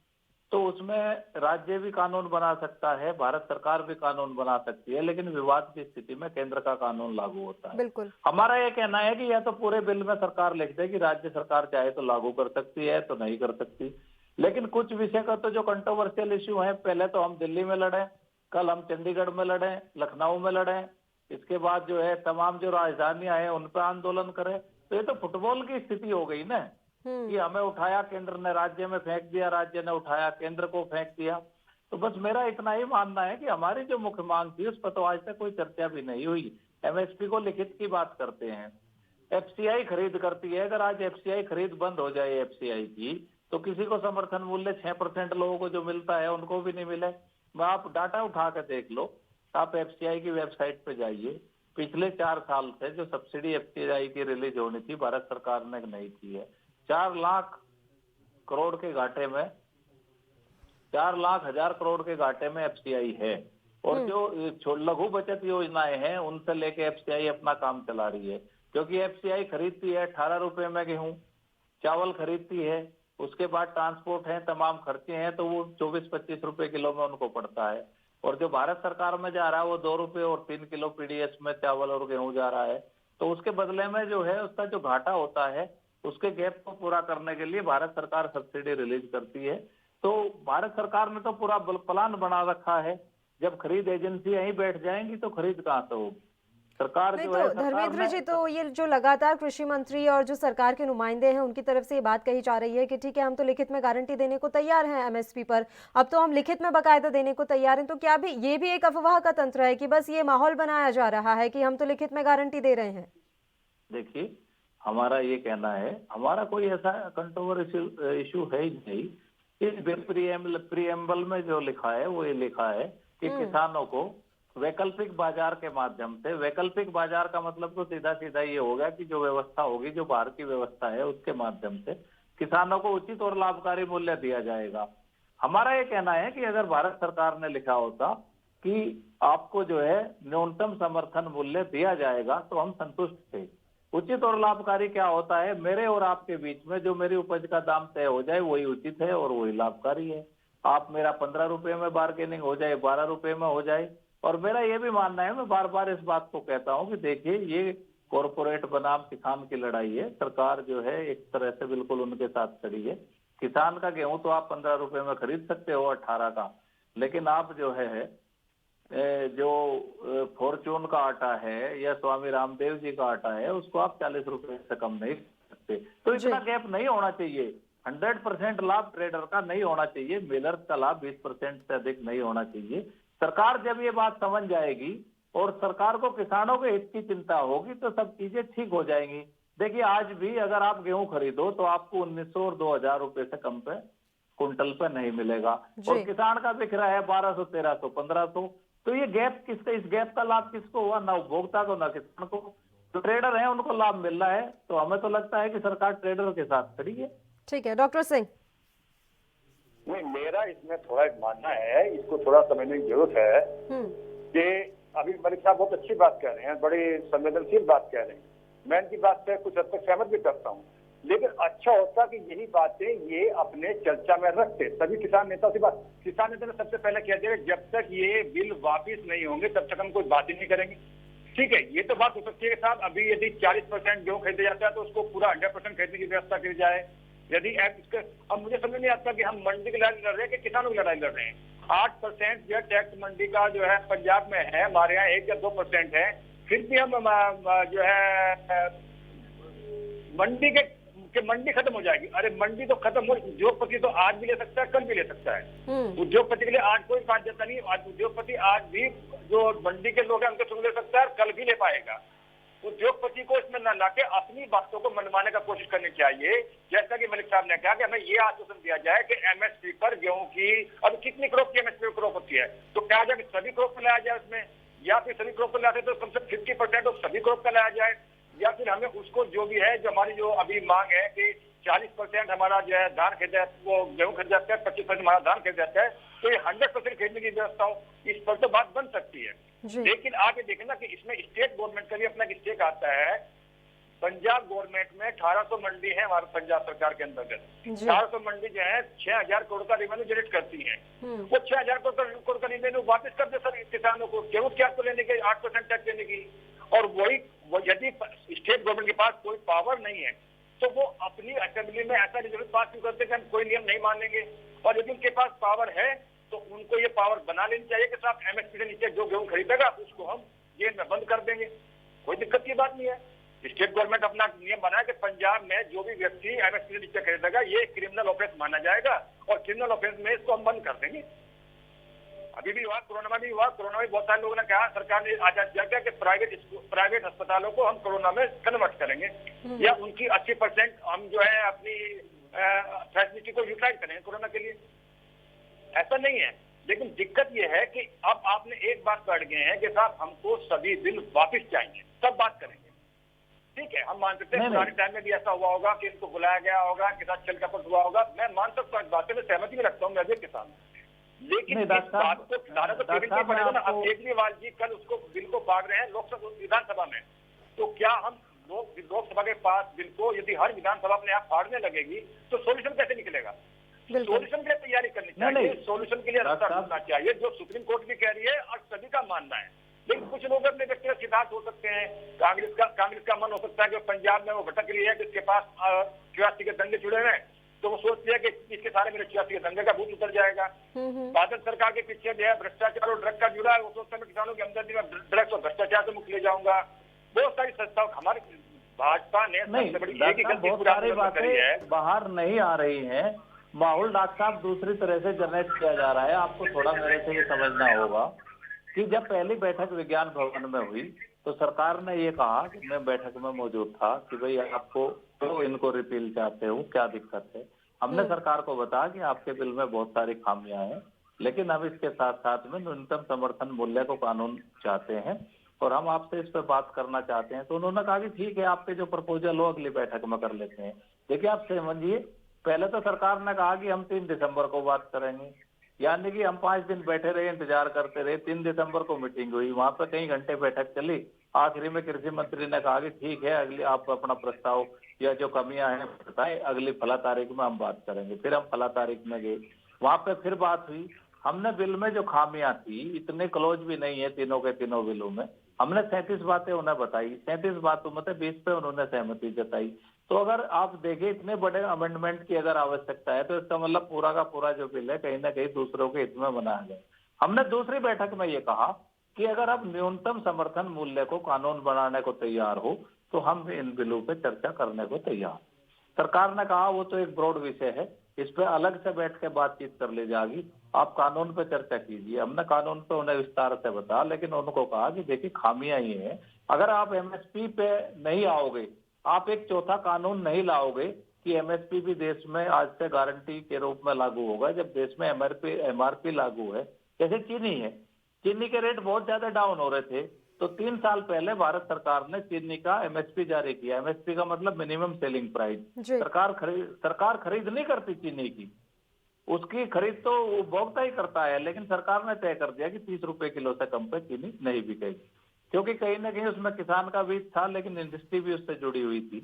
तो उसमें राज्य भी कानून बना सकता है, भारत सरकार भी कानून बना सकती है, लेकिन विवाद की स्थिति में केंद्र का कानून लागू होता है। बिल्कुल। हमारा ये कहना है कि या तो पूरे बिल में सरकार लिख दे कि राज्य सरकार चाहे तो लागू कर सकती है, तो नहीं कर सकती। लेकिन कुछ विषय का तो जो कंट्रोवर्शियल इश्यू है, पहले तो हम दिल्ली में लड़े, कल हम चंडीगढ़ में लड़े, लखनऊ में लड़े, इसके बाद जो है तमाम जो राजधानियां हैं उन पर आंदोलन करें। तो ये तो फुटबॉल की स्थिति हो गई ना कि हमें उठाया केंद्र ने, राज्य में फेंक दिया, राज्य ने उठाया केंद्र को फेंक दिया। तो बस मेरा इतना ही मानना है कि हमारी जो मुख्य मांग थी उस पर तो आज तक कोई चर्चा भी नहीं हुई। एमएसपी को लिखित की बात करते हैं, एफसीआई खरीद करती है। अगर आज एफसीआई खरीद बंद हो जाए एफसीआई की, तो किसी को समर्थन मूल्य 6% लोगों को जो मिलता है उनको भी नहीं मिले। आप डाटा उठा कर देख लो, आप एफसीआई की वेबसाइट पे जाइए, पिछले 4 साल से जो सब्सिडी एफसीआई की रिलीज होनी थी भारत सरकार ने नहीं की है। 4 लाख करोड़ के घाटे में, 4 लाख हजार करोड़ के घाटे में एफसीआई है। और जो लघु बचत योजनाएं हैं उनसे लेके एफसीआई अपना काम चला रही है, क्योंकि एफसीआई खरीदती है 18 रुपए में गेहूं, चावल खरीदती है, उसके बाद ट्रांसपोर्ट है, तमाम खर्चे हैं, तो वो 24-25 रुपए किलो में उनको पड़ता है। और जो भारत सरकार में जा रहा है वो 2 रुपए और 3 किलो पीडीएस में चावल और गेहूं जा रहा है। तो उसके बदले में जो है उसका जो घाटा होता है उसके गैप को पूरा करने के लिए भारत सरकार सब्सिडी रिलीज करती है। तो भारत सरकार ने तो पूरा प्लान बना रखा है। जब खरीद एजेंसी यहीं बैठ जाएंगी तो खरीद कहाँ से होगी? सरकार नहीं जो तो है धर्मेंद्र जी, तो ये जो लगातार कृषि मंत्री और जो सरकार के नुमाइंदे हैं उनकी तरफ से ये बात कही जा रही है कि ठीक है हम तो लिखित में गारंटी देने को तैयार हैं एमएसपी पर, अब तो हम लिखित में बकायदा देने को तैयार हैं, तो क्या भी ये भी एक अफवाह का तंत्र है कि बस ये माहौल बनाया जा रहा है कि हम तो लिखित में गारंटी दे रहे हैं? देखिए, हमारा ये कहना है, हमारा कोई ऐसा कंट्रोवर्शियल इशू है ही नहीं। इस प्रीएम्बल में जो लिखा है वो ये लिखा है कि किसानों को वैकल्पिक बाजार के माध्यम से, वैकल्पिक बाजार का मतलब तो सीधा सीधा ये होगा कि जो व्यवस्था होगी, जो बाहर की व्यवस्था है उसके माध्यम से किसानों को उचित और लाभकारी मूल्य दिया जाएगा। हमारा ये कहना है कि अगर भारत सरकार ने लिखा होता कि आपको जो है न्यूनतम समर्थन मूल्य दिया जाएगा तो हम संतुष्ट थे। उचित और लाभकारी क्या होता है? मेरे और आपके बीच में जो मेरी उपज का दाम तय हो जाए वही उचित है और वही लाभकारी है। आप मेरा 15 रुपए में बार्गेनिंग हो जाए, 12 रुपए में हो जाए। और मेरा ये भी मानना है, मैं बार बार इस बात को कहता हूं कि देखिए ये कॉरपोरेट बनाम किसान की लड़ाई है। सरकार जो है एक तरह से बिल्कुल उनके साथ खड़ी है। किसान का गेहूं तो आप 15 रुपए में खरीद सकते हो 18 का, लेकिन आप जो है जो फॉर्चून का आटा है या स्वामी रामदेव जी का आटा है उसको आप 40 रुपए से कम नहीं सकते। तो इतना गैप नहीं होना चाहिए। 100% लाभ ट्रेडर का नहीं होना चाहिए, मिलर्स का लाभ 20% से अधिक नहीं होना चाहिए। सरकार जब ये बात समझ जाएगी और सरकार को किसानों के हित की चिंता होगी तो सब चीजें ठीक हो जाएंगी। देखिए, आज भी अगर आप गेहूं खरीदो तो आपको 1900 और 2000 रुपए से कम पे कुंटल पे नहीं मिलेगा, और किसान का बिक रहा है 1200, 1300, 1500। तो ये गैप किसका, इस गैप का लाभ किसको हुआ? ना उपभोक्ता को ना किसान को। जो ट्रेडर है उनको लाभ मिल रहा है, तो हमें तो लगता है कि सरकार ट्रेडर के साथ खड़ी है। ठीक है, डॉक्टर सिंह। नहीं, मेरा इसमें थोड़ा एक मानना है, इसको थोड़ा समझने की जरूरत है कि अभी मलिक साहब बहुत अच्छी बात कह रहे हैं, बड़ी संवेदनशील बात कह रहे हैं। मैं इनकी बात से कुछ हद तक सहमत भी करता हूँ, लेकिन अच्छा होता कि यही बातें ये अपने चर्चा में रखते सभी किसान नेता। किसान नेता ने सबसे पहले कह दिया जब तक ये बिल वापिस नहीं होंगे तब तक हम कोई बात ही नहीं करेंगे। ठीक है, ये तो बात हो सकती है कि साहब अभी यदि 40% गेहूं खरीदा जाता है तो उसको पूरा 100% खरीदने की व्यवस्था की जाए। यदि इसके, अब मुझे समझ नहीं आता कि हम मंडी की लड़ाई लड़ रहे हैं कि किसानों की लड़ाई लड़ रहे हैं। 8% जो टैक्स मंडी का जो है पंजाब में है, हमारे यहाँ 1 या 2% है, फिर भी हम जो है मंडी के मंडी खत्म हो जाएगी। अरे मंडी तो खत्म हो, उद्योगपति तो आज भी ले सकता है, कल भी ले सकता है। उद्योगपति के लिए आज कोई बाध्यता नहीं। आज उद्योगपति आज भी जो मंडी के लोग हैं उनके सुन ले सकता है, कल भी ले पाएगा। उद्योगपति को इसमें न लाके अपनी बातों को मनवाने का कोशिश करनी चाहिए। जैसा कि मलिक साहब ने कहा कि हमें ये आश्वासन दिया जाए कि एमएसपी पर गेहूं की, अब कितनी क्रॉप की एमएसपी क्रॉप होती है, तो क्या जाए सभी क्रॉप पर लाया जाए उसमें, या फिर सभी क्रॉप पर लाते तो कम से 50% ऑफ सभी क्रॉप का लाया जाए, या फिर हमें उसको जो भी है, जो हमारी जो अभी मांग है कि 40% हमारा जो है धान खरीदा वो गेहूं खरीद जाता है, 25% हमारा धान खरीद जाता है, तो ये 100% खरीदने की व्यवस्था हो, इस पर तो बात बन सकती है। लेकिन आगे देखें ना कि इसमें स्टेट गवर्नमेंट का भी अपना स्टेक आता है। पंजाब गवर्नमेंट में 1800 मंडी है हमारे पंजाब सरकार के अंतर्गत। 1800 मंडी जो है 6000 करोड़ का रेवेन्यू जनरेट करती है। वो 6000 करोड़ का रेवेन्यू वापस कर दे सर किसानों को, केवल क्या को लेने के 8% टैक्स देने की। और वही यदि स्टेट गवर्नमेंट के पास कोई पावर नहीं है तो वो अपनी असेंबली में ऐसा रिजोल्यूशन पास क्यों करते कि हम कोई नियम नहीं मानेंगे। और यदि उनके पास पावर है तो उनको ये पावर बना लेनी चाहिए कि साहब एमएसपी से नीचे जो गेहूं खरीदेगा उसको हम जेल में बंद कर देंगे। कोई दिक्कत की बात नहीं है। स्टेट गवर्नमेंट अपना नियम बनाया कि पंजाब में जो भी व्यक्ति एमएसपी से नीचे खरीदेगा ये क्रिमिनल ऑफेंस माना जाएगा और क्रिमिनल ऑफेंस में इसको हम बंद कर देंगे। अभी भी हुआ, कोरोना में भी हुआ। कोरोना में बहुत सारे लोगों ने कहा, सरकार ने आजाद किया कि प्राइवेट अस्पतालों को हम कोरोना में कन्वर्ट करेंगे या उनकी 80% हम जो है अपनी फैसिलिटी को यूटिलाइज करेंगे कोरोना के लिए। ऐसा नहीं है, लेकिन दिक्कत यह है कि अब आपने एक बात कर गए हैं कि साहब हमको सभी बिल वापस चाहिए, तब बात करेंगे। ठीक है, हम मान सकते हैं पुराने टाइम में भी ऐसा हुआ होगा कि इनको बुलाया गया होगा, के साथ छल कपट हुआ होगा। मैं मान सकता हूँ, इस बात से मैं सहमति में रखता हूँ, मैं भी किसान, लेकिन इस बात को लाना तो केवल नहीं पड़ेगा ना। अब केजरीवाल जी कल उसको बिल को बांट रहे हैं लोकसभा विधानसभा में, तो क्या हम लोकसभा के पास बिल को यदि हर विधानसभा अपने आप फाड़ने लगेगी तो सोल्यूशन कैसे निकलेगा? सोल्यूशन के लिए तैयारी करनी चाहिए, सोल्यूशन के लिए रास्ता ढूंढना चाहिए, जो सुप्रीम कोर्ट भी कह रही है और सभी का मानना है। लेकिन कुछ लोग अपने व्यक्तिगत सिद्धांत हो सकते हैं, कांग्रेस का मन हो सकता है कि पंजाब में वो भटक रही है, जिसके पास 84 के दंगे जुड़े हुए हैं, तो वो सोचती है कि इसके सारे मेरे 84 के दंगे का भूत उतर जाएगा। बादल सरकार के पीछे जो है भ्रष्टाचार और ड्रग का जुड़ा है, वो सोचता है मैं किसानों के अंदर ड्रग्स और भ्रष्टाचार से मुक्त ले जाऊंगा। बहुत सारी संस्थाओं हमारे भाजपा ने सबसे बड़ी एक ही गलती करी है, बाहर नहीं आ रही है। माहौल डॉक्टर साहब दूसरी तरह से जनरेट किया जा रहा है। आपको थोड़ा मेरे से ये समझना होगा कि जब पहली बैठक विज्ञान भवन में हुई तो सरकार ने ये कहा कि मैं बैठक में मौजूद था कि भाई आपको तो इनको रिपील चाहते हो, क्या दिक्कत है। हमने सरकार को बताया कि आपके बिल में बहुत सारी खामियां हैं, लेकिन हम इसके साथ साथ में न्यूनतम समर्थन मूल्य को कानून चाहते हैं और हम आपसे इस पर बात करना चाहते हैं। तो उन्होंने कहा कि ठीक है, आपके जो प्रपोजल हो अगली बैठक में कर लेते हैं। देखिए, आप समझिए, पहले तो सरकार ने कहा कि हम 3 दिसंबर को बात करेंगे, यानी कि हम 5 दिन बैठे रहे, इंतजार करते रहे। 3 दिसंबर को मीटिंग हुई, वहां पर कई घंटे बैठक चली। आखिरी में कृषि मंत्री ने कहा कि ठीक है, अगली आप अपना प्रस्ताव या जो कमियां हैं बताएं, अगली फला तारीख में हम बात करेंगे। फिर हम फला तारीख में गए, वहां पे फिर बात हुई। हमने बिल में जो खामियां थी, इतने क्लोज भी नहीं है तीनों के तीनों बिलों में, हमने 37 बातें उन्हें बताई। 37 बातों में से 20 पे उन्होंने सहमति जताई। तो अगर आप देखें, इतने बड़े अमेंडमेंट की अगर आवश्यकता है तो इसका मतलब पूरा का पूरा जो बिल है कहीं ना कहीं दूसरों के हित में बनाया गया। हमने दूसरी बैठक में ये कहा कि अगर आप न्यूनतम समर्थन मूल्य को कानून बनाने को तैयार हो तो हम इन बिलों पे चर्चा करने को तैयार। सरकार ने कहा वो तो एक ब्रॉड विषय है, इस पे अलग से बैठ के बातचीत कर ली जाएगी, आप कानून पे चर्चा कीजिए। हमने कानून पे उन्हें विस्तार से बताया, लेकिन उनको कहा कि देखिए खामियां ये हैं, अगर आप एमएसपी पे नहीं आओगे, आप एक चौथा कानून नहीं लाओगे कि एमएसपी भी देश में आज से गारंटी के रूप में लागू होगा, जब देश में एमआरपी लागू है। जैसे चीनी है, चीनी के रेट बहुत ज्यादा डाउन हो रहे थे, तो 3 साल पहले भारत सरकार ने चीनी का एमएसपी जारी किया। एमएसपी का मतलब मिनिमम सेलिंग प्राइस। सरकार खरीद नहीं करती चीनी की, उसकी खरीद तो उपभोक्ता ही करता है, लेकिन सरकार ने तय कर दिया कि 30 रुपए किलो से कम पे चीनी नहीं बिकेगी, क्योंकि कहीं ना कहीं उसमें किसान का बीज था, लेकिन इंडस्ट्री भी उससे जुड़ी हुई थी।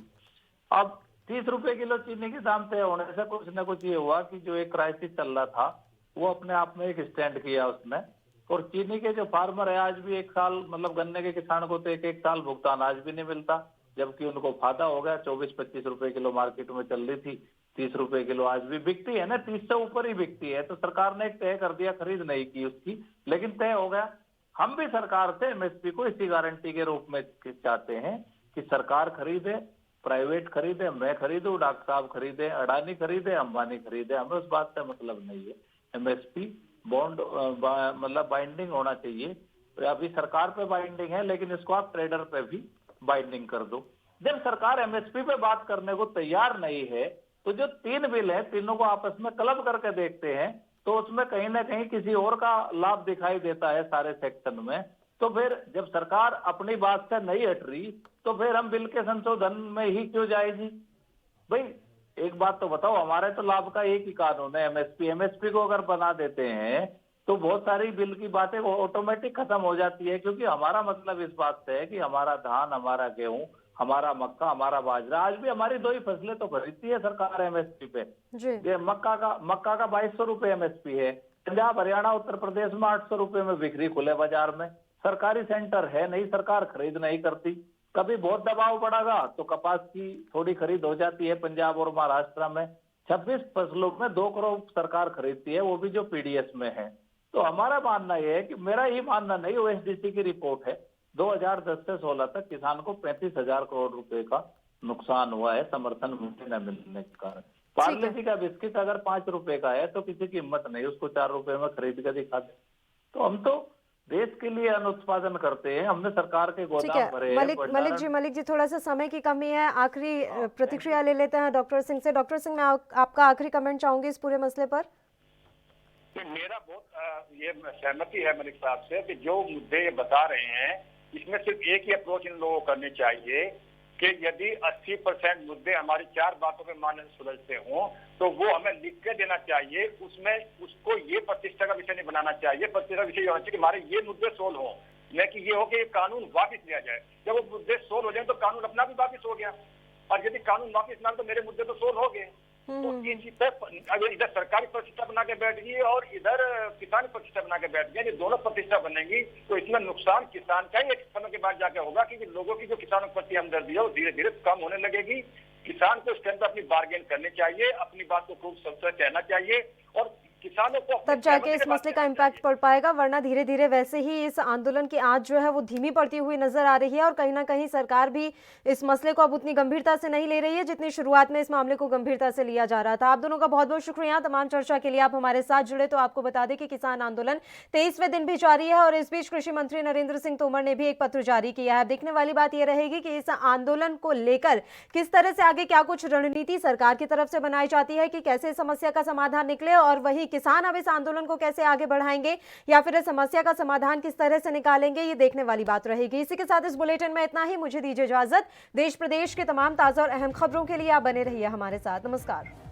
अब 30 रुपए किलो चीनी के दाम तय होने से कुछ न कुछ ये हुआ कि जो एक क्राइसिस चल रहा था वो अपने आप में एक स्टैंड किया उसने। और चीनी के जो फार्मर है, आज भी 1 साल मतलब गन्ने के किसान को तो एक साल भुगतान आज भी नहीं मिलता, जबकि उनको फायदा हो गया। 24-25 रुपए किलो मार्केट में चल रही थी, 30 रुपए किलो आज भी बिकती है ना, 30 से ऊपर ही बिकती है। तो सरकार ने एक तय कर दिया, खरीद नहीं की उसकी, लेकिन तय हो गया। हम भी सरकार से एमएसपी को इसी गारंटी के रूप में चाहते हैं कि सरकार खरीदे, प्राइवेट खरीदे, मैं खरीदूं, डॉक्टर साहब खरीदे, अडानी खरीदे, अंबानी खरीदे, हमें उस बात से मतलब नहीं है। एमएसपी बॉन्ड मतलब बाइंडिंग होना चाहिए। तो अभी सरकार पे बाइंडिंग है, लेकिन इसको आप ट्रेडर पे भी बाइंडिंग कर दो। जब सरकार एमएसपी पे बात करने को तैयार नहीं है, तो जो 3 बिल है, तीनों को आपस में क्लब करके देखते हैं, तो उसमें कहीं ना कहीं किसी और का लाभ दिखाई देता है सारे सेक्शन में। तो फिर जब सरकार अपनी बात से नहीं हट रही, तो फिर हम बिल के संशोधन में ही क्यों जाएगी? भाई एक बात तो बताओ, हमारे तो लाभ का एक ही कानून है एमएसपी को अगर बना देते हैं तो बहुत सारी बिल की बातें ऑटोमेटिक खत्म हो जाती है, क्योंकि हमारा मतलब इस बात से है कि हमारा धान, हमारा गेहूं, हमारा मक्का, हमारा बाजरा, आज भी हमारी 2 ही फसलें तो खरीदती है सरकार एमएसपी पे। ये मक्का का 2200 रुपए एमएसपी है। पंजाब, हरियाणा, उत्तर प्रदेश में 800 रुपए में बिक्री खुले बाजार में। सरकारी सेंटर है नहीं, सरकार खरीद नहीं करती। कभी बहुत दबाव बढ़ेगा तो कपास की थोड़ी खरीद हो जाती है पंजाब और महाराष्ट्र में। 26 फसलों में 2 करोड़ सरकार खरीदती है, वो भी जो पीडीएस में है। तो हमारा मानना यह है कि, मेरा ही मानना नहीं, ओएसडीसी की रिपोर्ट है, 2010 से 16 तक किसान को 35,000 करोड़ रुपए का नुकसान हुआ है समर्थन मूल्य न मिलने के कारण। पार्ले जी का बिस्किट अगर 5 रुपए का है तो किसी की हिम्मत नहीं उसको 4 रुपए में खरीद कर दिखा दे। तो हम तो देश के लिए अन्न उत्पादन करते हैं, हमने सरकार के ठीक गोदाम है भरे हैं, मलिक जी थोड़ा सा समय की कमी है, आखिरी प्रतिक्रिया ले लेते हैं डॉक्टर सिंह से। डॉक्टर सिंह, मैं आपका आखिरी कमेंट चाहूंगी इस पूरे मसले पर। मेरा बहुत ये सहमति है मलिक साहब से कि जो मुद्दे ये बता रहे हैं इसमें सिर्फ एक ही अप्रोच इन लोगों को करनी चाहिए कि यदि 80% मुद्दे हमारी 4 बातों पे मानने से सुलझते हों तो वो हमें लिख के देना चाहिए। उसमें उसको ये प्रतिष्ठा का विषय नहीं बनाना चाहिए। प्रतिष्ठा का विषय ये होना चाहिए कि हमारे ये मुद्दे सोल्व हो, न कि ये हो कि ये कानून वापिस लिया जाए। जब वो मुद्दे सोल्व हो जाए तो कानून अपना भी वापिस हो गया, और यदि कानून वापिस ना तो मेरे मुद्दे तो सोल्व हो गए। तो अगर इधर सरकारी प्रतिष्ठा बना के बैठ गई और इधर किसान प्रतिष्ठा बना के बैठ गए, ये दोनों प्रतिष्ठा बनेंगी तो इसमें नुकसान किसान का ही एक समय के बाद जाके होगा, क्योंकि लोगों की जो किसानों के प्रति हमदर्दी है वो धीरे धीरे कम होने लगेगी। किसान को इसके अंदर अपनी बार्गेन करनी चाहिए, अपनी बात को खूब सबसे कहना चाहिए और किसानों को तब जाके इस मसले का इम्पैक्ट पड़ पाएगा, वरना धीरे धीरे वैसे ही इस आंदोलन की आंच जो है वो धीमी पड़ती हुई नजर आ रही है और कहीं ना कहीं सरकार भी इस मसले को अब उतनी गंभीरता से नहीं ले रही है जितनी शुरुआत में इस मामले को गंभीरता से लिया जा रहा था। आप दोनों का बहुत बहुत शुक्रिया तमाम चर्चा के लिए आप हमारे साथ जुड़े। तो आपको बता दें कि किसान आंदोलन 23वें दिन भी जारी है और इस बीच कृषि मंत्री नरेंद्र सिंह तोमर ने भी एक पत्र जारी किया है। देखने वाली बात यह रहेगी कि इस आंदोलन को लेकर किस तरह से आगे क्या कुछ रणनीति सरकार की तरफ से बनाई जाती है कि कैसे समस्या का समाधान निकले, और वही किसान अब इस आंदोलन को कैसे आगे बढ़ाएंगे या फिर इस समस्या का समाधान किस तरह से निकालेंगे, ये देखने वाली बात रहेगी। इसी के साथ इस बुलेटिन में इतना ही। मुझे दीजिए इजाजत। देश प्रदेश के तमाम ताजा और अहम खबरों के लिए आप बने रहिए हमारे साथ। नमस्कार।